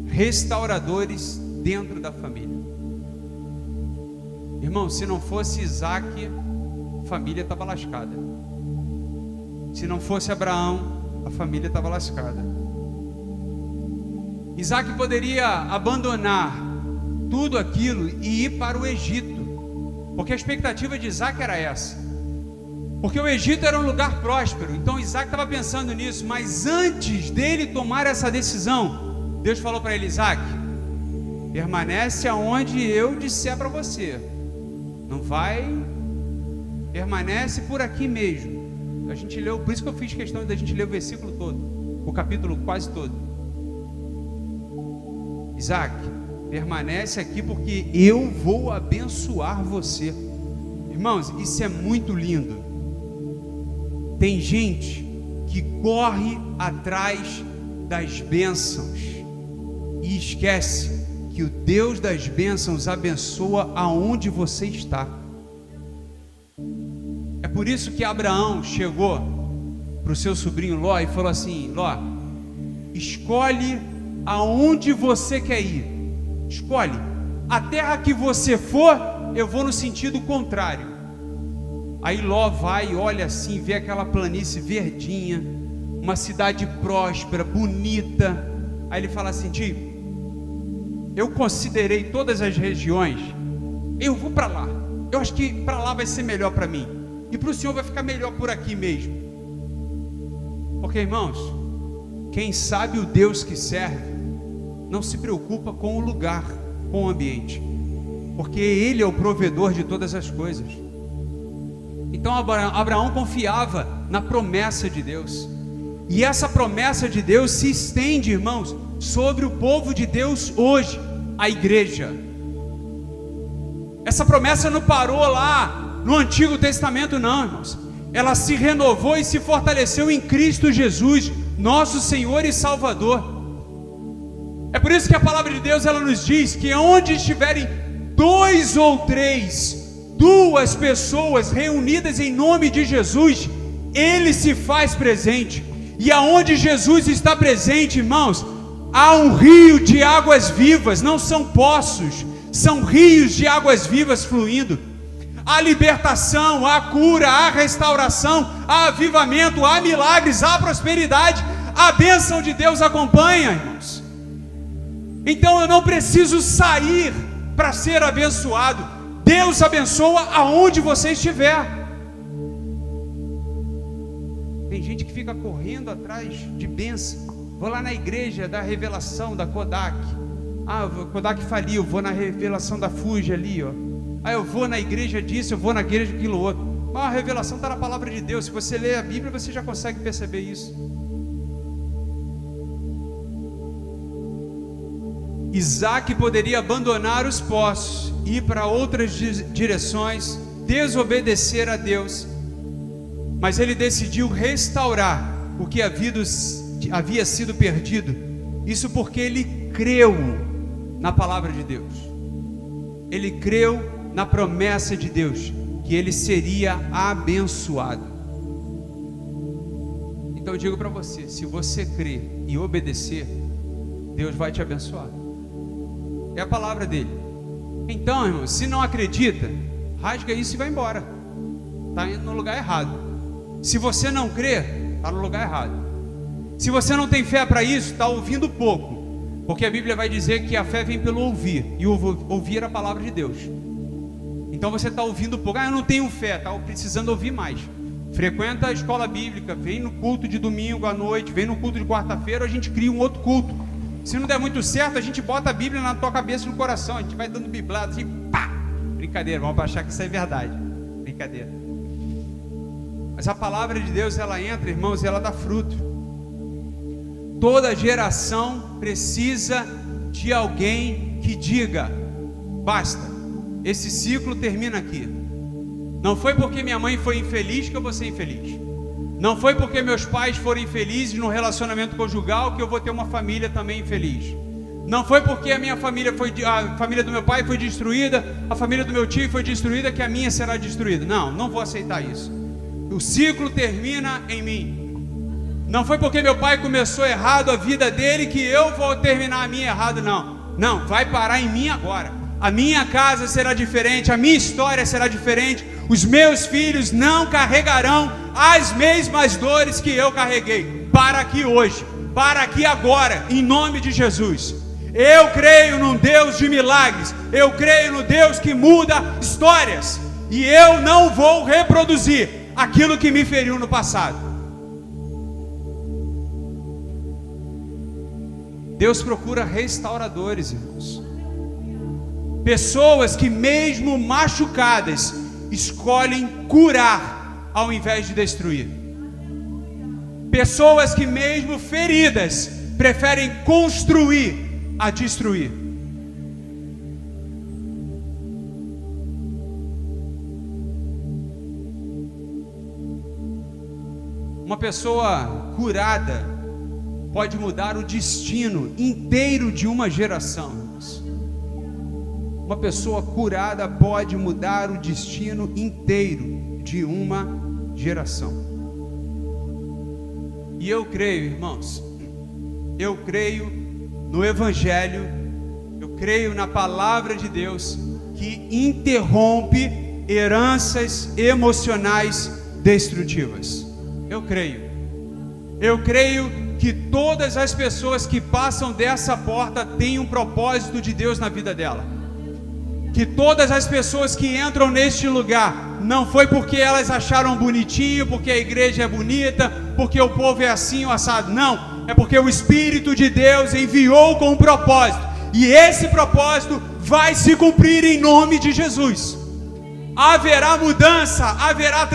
restauradores dentro da família. Irmão, se não fosse Isaac, a família estava lascada. Se não fosse Abraão, a família estava lascada. Isaac poderia abandonar tudo aquilo e ir para o Egito, porque a expectativa de Isaac era essa, porque o Egito era um lugar próspero. Então Isaac estava pensando nisso, mas antes dele tomar essa decisão, Deus falou para ele: Isaac, permanece aonde eu disser para você, não vai, permanece por aqui mesmo. A gente leu, por isso que eu fiz questão da gente ler o versículo todo, o capítulo quase todo. Isaac, permanece aqui porque eu vou abençoar você. Irmãos, isso é muito lindo. Tem gente que corre atrás das bênçãos e esquece que o Deus das bênçãos abençoa aonde você está. É por isso que Abraão chegou para o seu sobrinho Ló e falou assim: Ló, escolhe aonde você quer ir, escolhe. A terra que você for, eu vou no sentido contrário. Aí Ló vai e olha assim, vê aquela planície verdinha, uma cidade próspera, bonita. Aí ele fala assim: tio, eu considerei todas as regiões, eu vou para lá. Eu acho que para lá vai ser melhor para mim, e para o senhor vai ficar melhor por aqui mesmo. Porque, irmãos, quem sabe o Deus que serve não se preocupa com o lugar, com o ambiente, porque Ele é o provedor de todas as coisas. Então Abraão confiava na promessa de Deus, e essa promessa de Deus se estende, irmãos, sobre o povo de Deus hoje, a igreja. Essa promessa não parou lá no Antigo Testamento, não, irmãos. Ela se renovou e se fortaleceu em Cristo Jesus, nosso Senhor e Salvador. É por isso que a palavra de Deus, ela nos diz que onde estiverem duas pessoas reunidas em nome de Jesus, Ele se faz presente. E aonde Jesus está presente, irmãos, há um rio de águas vivas. Não são poços, são rios de águas vivas fluindo. Há libertação, há cura, há restauração, há avivamento, há milagres, há prosperidade. A bênção de Deus acompanha, irmãos. Então eu não preciso sair para ser abençoado. Deus abençoa aonde você estiver. Tem gente que fica correndo atrás de bênção. Vou lá na igreja da revelação da Kodak. Kodak faliu, vou na revelação da Fuji ali, ó. Eu vou na igreja disso, eu vou na igreja daquilo outro. Mas a revelação está na palavra de Deus. Se você ler a Bíblia, você já consegue perceber isso. Isaac poderia abandonar os poços, ir para outras direções, desobedecer a Deus, mas ele decidiu restaurar o que havia sido perdido. Isso porque ele creu na palavra de Deus. Ele creu na promessa de Deus, que ele seria abençoado. Então eu digo para você, se você crer e obedecer, Deus vai te abençoar. É a palavra dele. Então, irmão, se não acredita, rasga isso e vai embora. Está indo no lugar errado. Se você não crê, está no lugar errado. Se você não tem fé para isso, está ouvindo pouco. Porque a Bíblia vai dizer que a fé vem pelo ouvir, e ouvir a palavra de Deus. Então você está ouvindo pouco. Eu não tenho fé, está precisando ouvir mais. Frequenta a escola bíblica, vem no culto de domingo à noite, vem no culto de quarta-feira, a gente cria um outro culto. Se não der muito certo, a gente bota a Bíblia na tua cabeça e no coração, a gente vai dando biblada assim, pá! Brincadeira, vamos achar que isso é verdade. Brincadeira. Mas a palavra de Deus, ela entra, irmãos, e ela dá fruto. Toda geração precisa de alguém que diga: basta, esse ciclo termina aqui. Não foi porque minha mãe foi infeliz que eu vou ser infeliz. Não foi porque meus pais foram infelizes no relacionamento conjugal que eu vou ter uma família também infeliz. Não foi porque a família do meu pai foi destruída, a família do meu tio foi destruída, que a minha será destruída. Não vou aceitar isso. O ciclo termina em mim. Não foi porque meu pai começou errado a vida dele que eu vou terminar a minha errado, não, vai parar em mim agora. A minha casa será diferente, a minha história será diferente. Os meus filhos não carregarão as mesmas dores que eu carreguei. Para aqui hoje, para aqui agora, em nome de Jesus. Eu creio num Deus de milagres, eu creio no Deus que muda histórias, e eu não vou reproduzir aquilo que me feriu no passado. Deus procura restauradores, irmãos. Pessoas que mesmo machucadas escolhem curar ao invés de destruir. Pessoas que mesmo feridas preferem construir a destruir. Uma pessoa curada pode mudar o destino inteiro de uma geração. Uma pessoa curada pode mudar o destino inteiro de uma geração. E eu creio, irmãos, eu creio no Evangelho, eu creio na palavra de Deus, que interrompe heranças emocionais destrutivas. Eu creio que todas as pessoas que passam dessa porta têm um propósito de Deus na vida dela. Que todas as pessoas que entram neste lugar, não foi porque elas acharam bonitinho, porque a igreja é bonita, porque o povo é assim ou assado, não, é porque o Espírito de Deus enviou com um propósito, e esse propósito vai se cumprir em nome de Jesus. Haverá mudança, haverá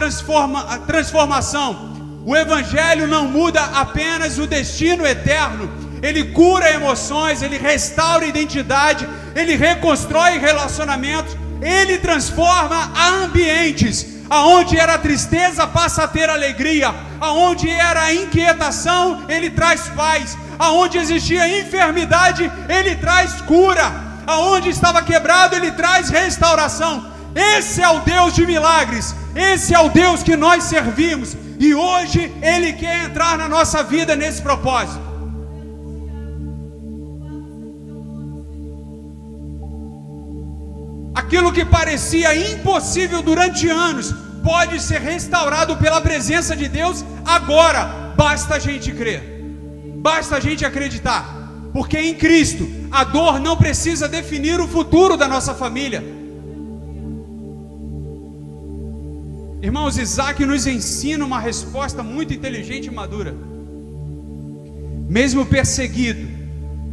transformação. O Evangelho não muda apenas o destino eterno, ele cura emoções, ele restaura identidade, ele reconstrói relacionamentos, ele transforma ambientes. Aonde era tristeza passa a ter alegria, aonde era inquietação ele traz paz, aonde existia enfermidade ele traz cura, aonde estava quebrado ele traz restauração. Esse é o Deus de milagres, esse é o Deus que nós servimos, e hoje ele quer entrar na nossa vida nesse propósito. Aquilo que parecia impossível durante anos pode ser restaurado pela presença de Deus agora. Basta a gente crer, basta a gente acreditar, porque em Cristo a dor não precisa definir o futuro da nossa família. Irmãos, Isaac nos ensina uma resposta muito inteligente e madura. Mesmo perseguido,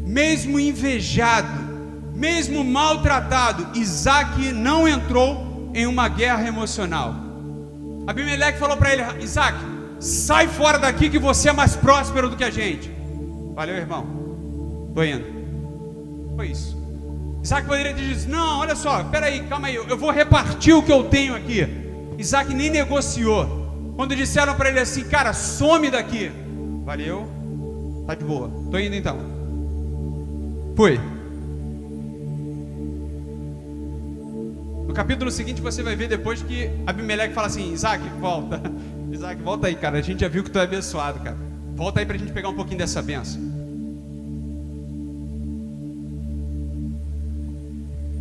mesmo invejado, mesmo maltratado, Isaac não entrou em uma guerra emocional. Abimeleque falou para ele: Isaac, sai fora daqui que você é mais próspero do que a gente. Valeu, irmão, tô indo. Foi isso. Isaac poderia ter dito: não, olha só, peraí, calma aí, eu vou repartir o que eu tenho aqui. Isaac nem negociou. Quando disseram para ele assim, cara, some daqui. Valeu, tá de boa, tô indo então. Fui. No capítulo seguinte você vai ver depois que Abimeleque fala assim, Isaac, volta. Isaac, volta aí, cara, a gente já viu que tu é abençoado, cara. Volta aí pra gente pegar um pouquinho dessa bênção.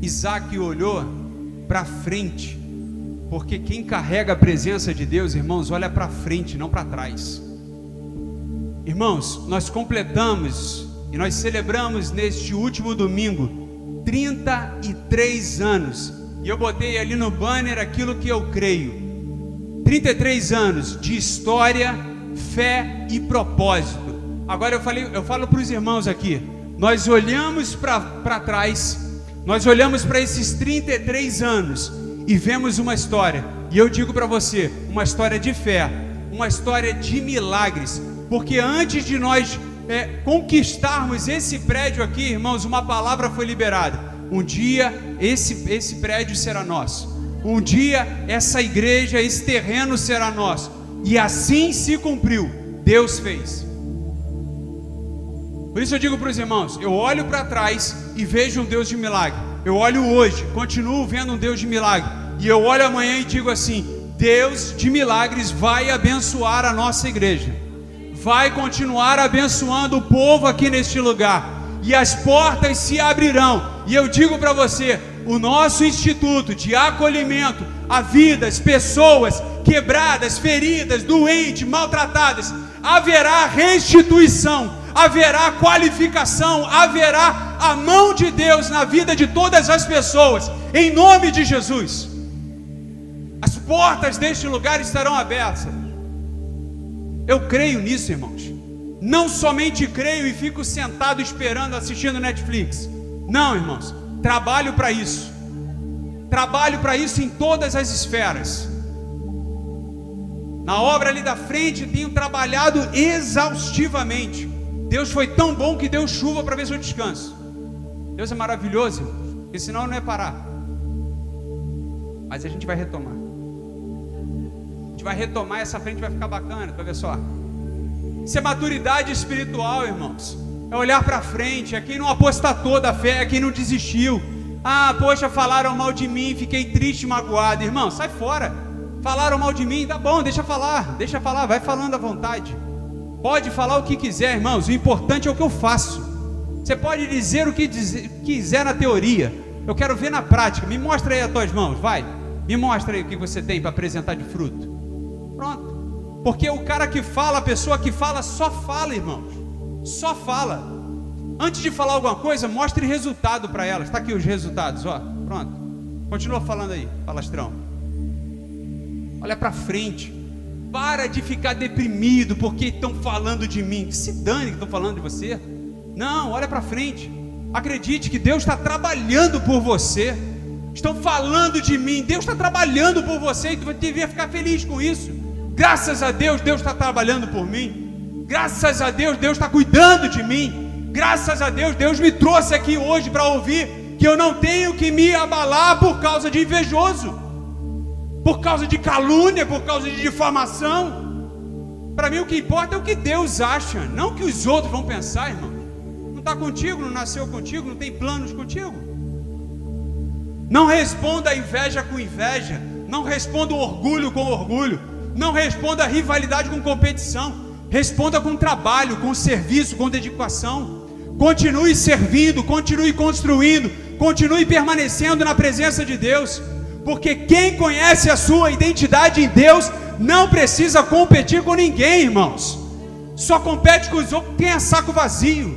Isaac olhou para frente, porque quem carrega a presença de Deus, irmãos, olha para frente, não para trás. Irmãos, nós completamos e nós celebramos neste último domingo 33 anos, e eu botei ali no banner aquilo que eu creio: 33 anos de história, fé e propósito. Agora eu falo para os irmãos aqui, nós olhamos para trás, nós olhamos para esses 33 anos e vemos uma história, e eu digo para você, uma história de fé, uma história de milagres, porque antes de nós conquistarmos esse prédio aqui, irmãos, uma palavra foi liberada: um dia esse prédio será nosso, um dia essa igreja, esse terreno será nosso, e assim se cumpriu, Deus fez. Por isso eu digo para os irmãos, eu olho para trás e vejo um Deus de milagre, eu olho hoje, continuo vendo um Deus de milagre, e eu olho amanhã e digo assim: Deus de milagres vai abençoar a nossa igreja, vai continuar abençoando o povo aqui neste lugar, e as portas se abrirão. E eu digo para você, o nosso instituto de acolhimento a vidas, pessoas quebradas, feridas, doentes, maltratadas, haverá restituição, haverá qualificação, haverá a mão de Deus na vida de todas as pessoas, em nome de Jesus. As portas deste lugar estarão abertas. Eu creio nisso, irmãos. Não somente creio e fico sentado esperando, assistindo Netflix. Não, irmãos, trabalho para isso. Trabalho para isso em todas as esferas. Na obra ali da frente tenho trabalhado exaustivamente. Deus foi tão bom que deu chuva para ver se eu descanso. Deus é maravilhoso, porque senão não é parar. Mas a gente vai retomar. A gente vai retomar, essa frente vai ficar bacana, para ver só. Isso é maturidade espiritual, irmãos. É olhar para frente, é quem não apostatou da fé, é quem não desistiu. Ah, poxa, falaram mal de mim, fiquei triste, magoado. Irmão, sai fora. Falaram mal de mim, tá bom, deixa falar, vai falando à vontade. Pode falar o que quiser, irmãos, o importante é o que eu faço. Você pode dizer o que quiser na teoria, eu quero ver na prática. Me mostra aí as tuas mãos, vai. Me mostra aí o que você tem para apresentar de fruto. Pronto. Porque o cara que fala, a pessoa que fala, só fala, irmãos. Só fala. Antes de falar alguma coisa, mostre resultado para ela. Está aqui os resultados, ó. Pronto. Continua falando aí, palastrão. Olha para frente. Para de ficar deprimido porque estão falando de mim. Se dane que estão falando de você. Não, olha para frente. Acredite que Deus está trabalhando por você. Estão falando de mim, Deus está trabalhando por você, e tu devia ficar feliz com isso. Graças a Deus, Deus está trabalhando por mim. Graças a Deus, Deus está cuidando de mim. Graças a Deus, Deus me trouxe aqui hoje para ouvir que eu não tenho que me abalar por causa de invejoso, por causa de calúnia, por causa de difamação. Para mim o que importa é o que Deus acha, não o que os outros vão pensar, irmão. Não está contigo, não nasceu contigo, não tem planos contigo. Não responda a inveja com inveja, não responda o orgulho com orgulho, não responda a rivalidade com competição, responda com trabalho, com serviço, com dedicação. Continue servindo, continue construindo, continue permanecendo na presença de Deus, porque quem conhece a sua identidade em Deus não precisa competir com ninguém, irmãos. Só compete com os outros quem é saco vazio,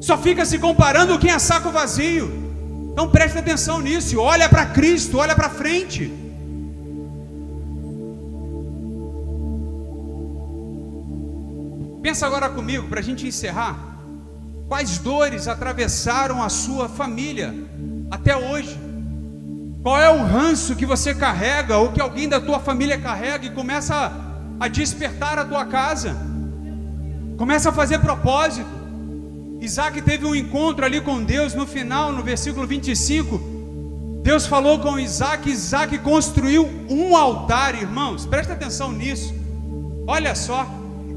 só fica se comparando quem é saco vazio. Então preste atenção nisso, olha para Cristo, olha para frente. Pensa agora comigo, para a gente encerrar. Quais dores atravessaram a sua família até hoje? Qual é o ranço que você carrega, ou que alguém da tua família carrega, e começa a despertar a tua casa? Começa a fazer propósito. Isaac teve um encontro ali com Deus no final, no versículo 25. Deus falou com Isaac, Isaac construiu um altar, irmãos, presta atenção nisso, olha só.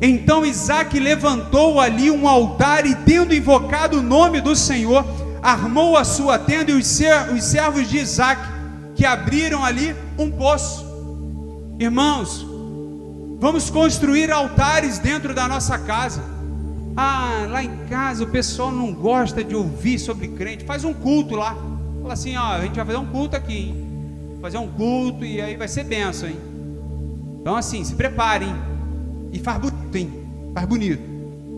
Então Isaac levantou ali um altar e, tendo invocado o nome do Senhor, armou a sua tenda, e os servos de Isaac, que abriram ali um poço. Irmãos, vamos construir altares dentro da nossa casa. Ah, lá em casa o pessoal não gosta de ouvir sobre crente, faz um culto lá. Fala assim, ó, a gente vai fazer um culto aqui, hein? Fazer um culto e aí vai ser bênção, hein? Então assim, se preparem. E faz bonito, hein? Faz bonito.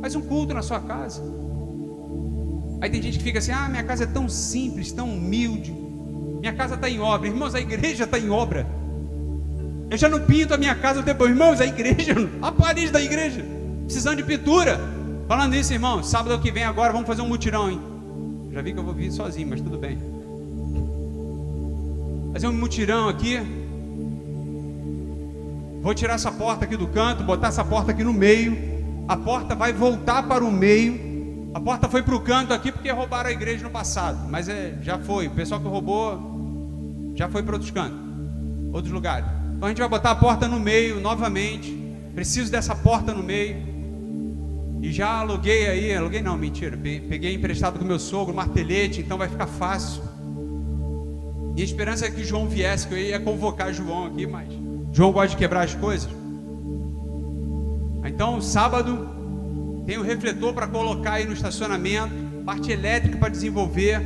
Faz um culto na sua casa. Aí tem gente que fica assim, ah, minha casa é tão simples, tão humilde. Minha casa está em obra. Irmãos, a igreja está em obra. Eu já não pinto a minha casa depois. Irmãos, a igreja, a parede da igreja, precisando de pintura. Falando nisso, irmãos, sábado que vem agora vamos fazer um mutirão, hein? Já vi que eu vou vir sozinho, mas tudo bem. Fazer um mutirão aqui. Vou tirar essa porta aqui do canto, botar essa porta aqui no meio. A porta vai voltar para o meio. A porta foi para o canto aqui porque roubaram a igreja no passado. Mas já foi, o pessoal que roubou já foi para outros cantos, outros lugares. Então a gente vai botar a porta no meio novamente. Preciso dessa porta no meio. E já aluguei aí, aluguei não, mentira. Peguei emprestado com meu sogro, martelete, então vai ficar fácil. E a esperança é que João viesse, que eu ia convocar João aqui, mas João gosta de quebrar as coisas. Então, sábado, tem um refletor para colocar aí no estacionamento, parte elétrica para desenvolver.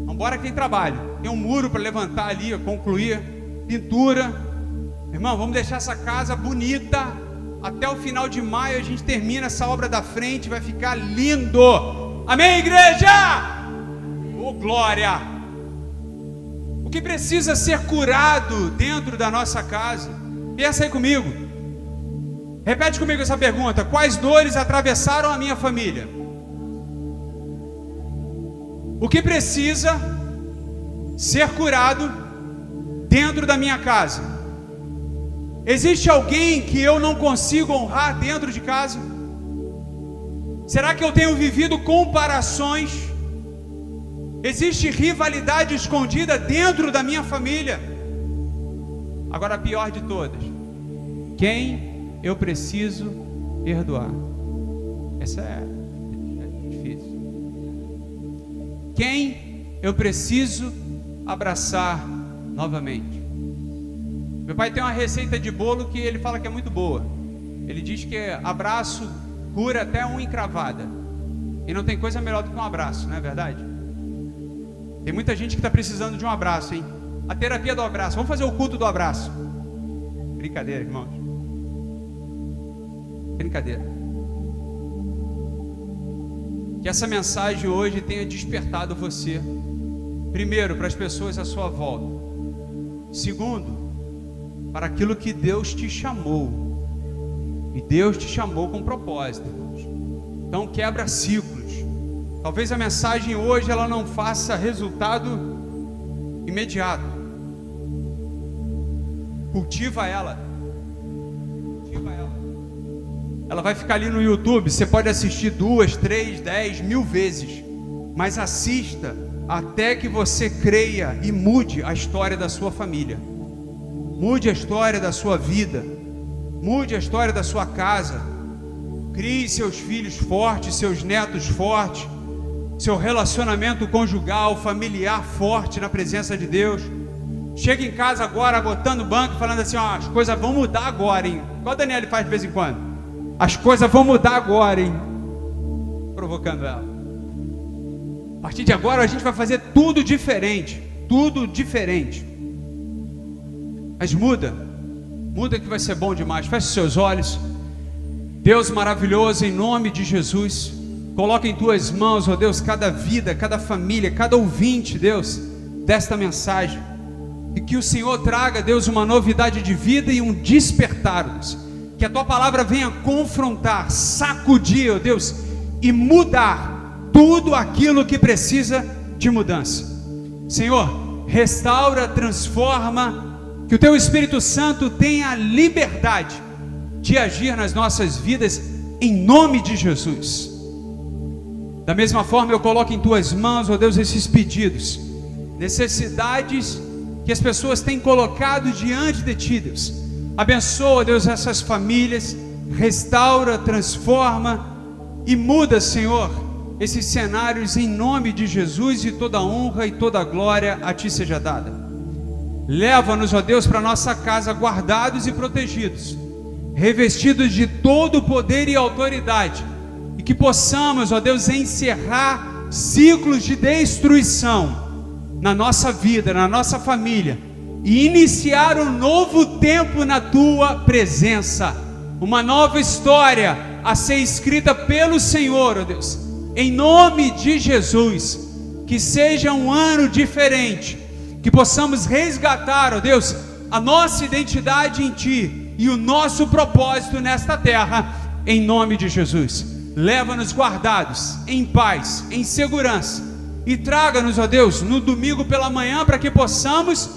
Vambora que tem trabalho. Tem um muro para levantar ali, concluir, pintura. Irmão, vamos deixar essa casa bonita. Até o final de maio a gente termina essa obra da frente, vai ficar lindo. Amém, igreja? Oh, glória! O que precisa ser curado dentro da nossa casa? Pensa aí comigo. Repete comigo essa pergunta. Quais dores atravessaram a minha família? O que precisa ser curado dentro da minha casa? Existe alguém que eu não consigo honrar dentro de casa? Será que eu tenho vivido comparações? Existe rivalidade escondida dentro da minha família? Agora a pior de todas, quem eu preciso perdoar? Essa é difícil. Quem eu preciso abraçar novamente? Meu pai tem uma receita de bolo que ele fala que é muito boa. Ele diz que abraço cura até uma encravada. E não tem coisa melhor do que um abraço, não é verdade? Tem muita gente que está precisando de um abraço, hein? A terapia do abraço. Vamos fazer o culto do abraço. Brincadeira, irmãos. Brincadeira. Que essa mensagem hoje tenha despertado você. Primeiro, para as pessoas à sua volta. Segundo, para aquilo que Deus te chamou. E Deus te chamou com propósito, irmãos. Então quebra ciclos. Talvez a mensagem hoje ela não faça resultado imediato. Cultiva ela. Ela vai ficar ali no YouTube. Você pode assistir 2, 3, 10, 1000 vezes. Mas assista até que você creia e mude a história da sua família. Mude a história da sua vida. Mude a história da sua casa. Crie seus filhos fortes, seus netos fortes. Seu relacionamento conjugal, familiar forte na presença de Deus. Chega em casa agora botando banco, falando assim, ó, as coisas vão mudar agora, hein? Igual a Daniela faz de vez em quando. As coisas vão mudar agora, hein? Provocando ela. A partir de agora a gente vai fazer tudo diferente. Tudo diferente. Mas muda. Muda que vai ser bom demais. Feche seus olhos. Deus maravilhoso, em nome de Jesus, coloca em tuas mãos, ó Deus, cada vida, cada família, cada ouvinte, Deus, desta mensagem. E que o Senhor traga, Deus, uma novidade de vida e um despertar, Deus. Que a tua palavra venha confrontar, sacudir, ó Deus, e mudar tudo aquilo que precisa de mudança. Senhor, restaura, transforma, que o teu Espírito Santo tenha liberdade de agir nas nossas vidas, em nome de Jesus. Da mesma forma eu coloco em tuas mãos, ó Deus, esses pedidos. necessidades que as pessoas têm colocado diante de Ti, Deus. Abençoa, Deus, essas famílias, restaura, transforma e muda, Senhor, esses cenários em nome de Jesus, e toda honra e toda glória a Ti seja dada. Leva-nos, ó Deus, para nossa casa guardados e protegidos, revestidos de todo o poder e autoridade, e que possamos, ó Deus, encerrar ciclos de destruição na nossa vida, na nossa família, e iniciar um novo tempo na Tua presença, uma nova história a ser escrita pelo Senhor, ó Deus, em nome de Jesus. Que seja um ano diferente, que possamos resgatar, ó Deus, a nossa identidade em Ti e o nosso propósito nesta terra, em nome de Jesus. Leva-nos guardados, em paz, em segurança, e traga-nos, ó Deus, no domingo pela manhã, para que possamos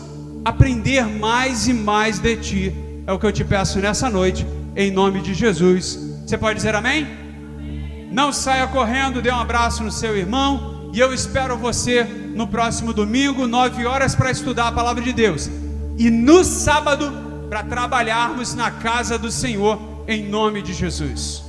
aprender mais e mais de Ti. É o que eu te peço nessa noite, em nome de Jesus. Você pode dizer amém? Não saia correndo, dê um abraço no seu irmão, e eu espero você no próximo domingo, 9 horas, para estudar a palavra de Deus, e no sábado para trabalharmos na casa do Senhor, em nome de Jesus.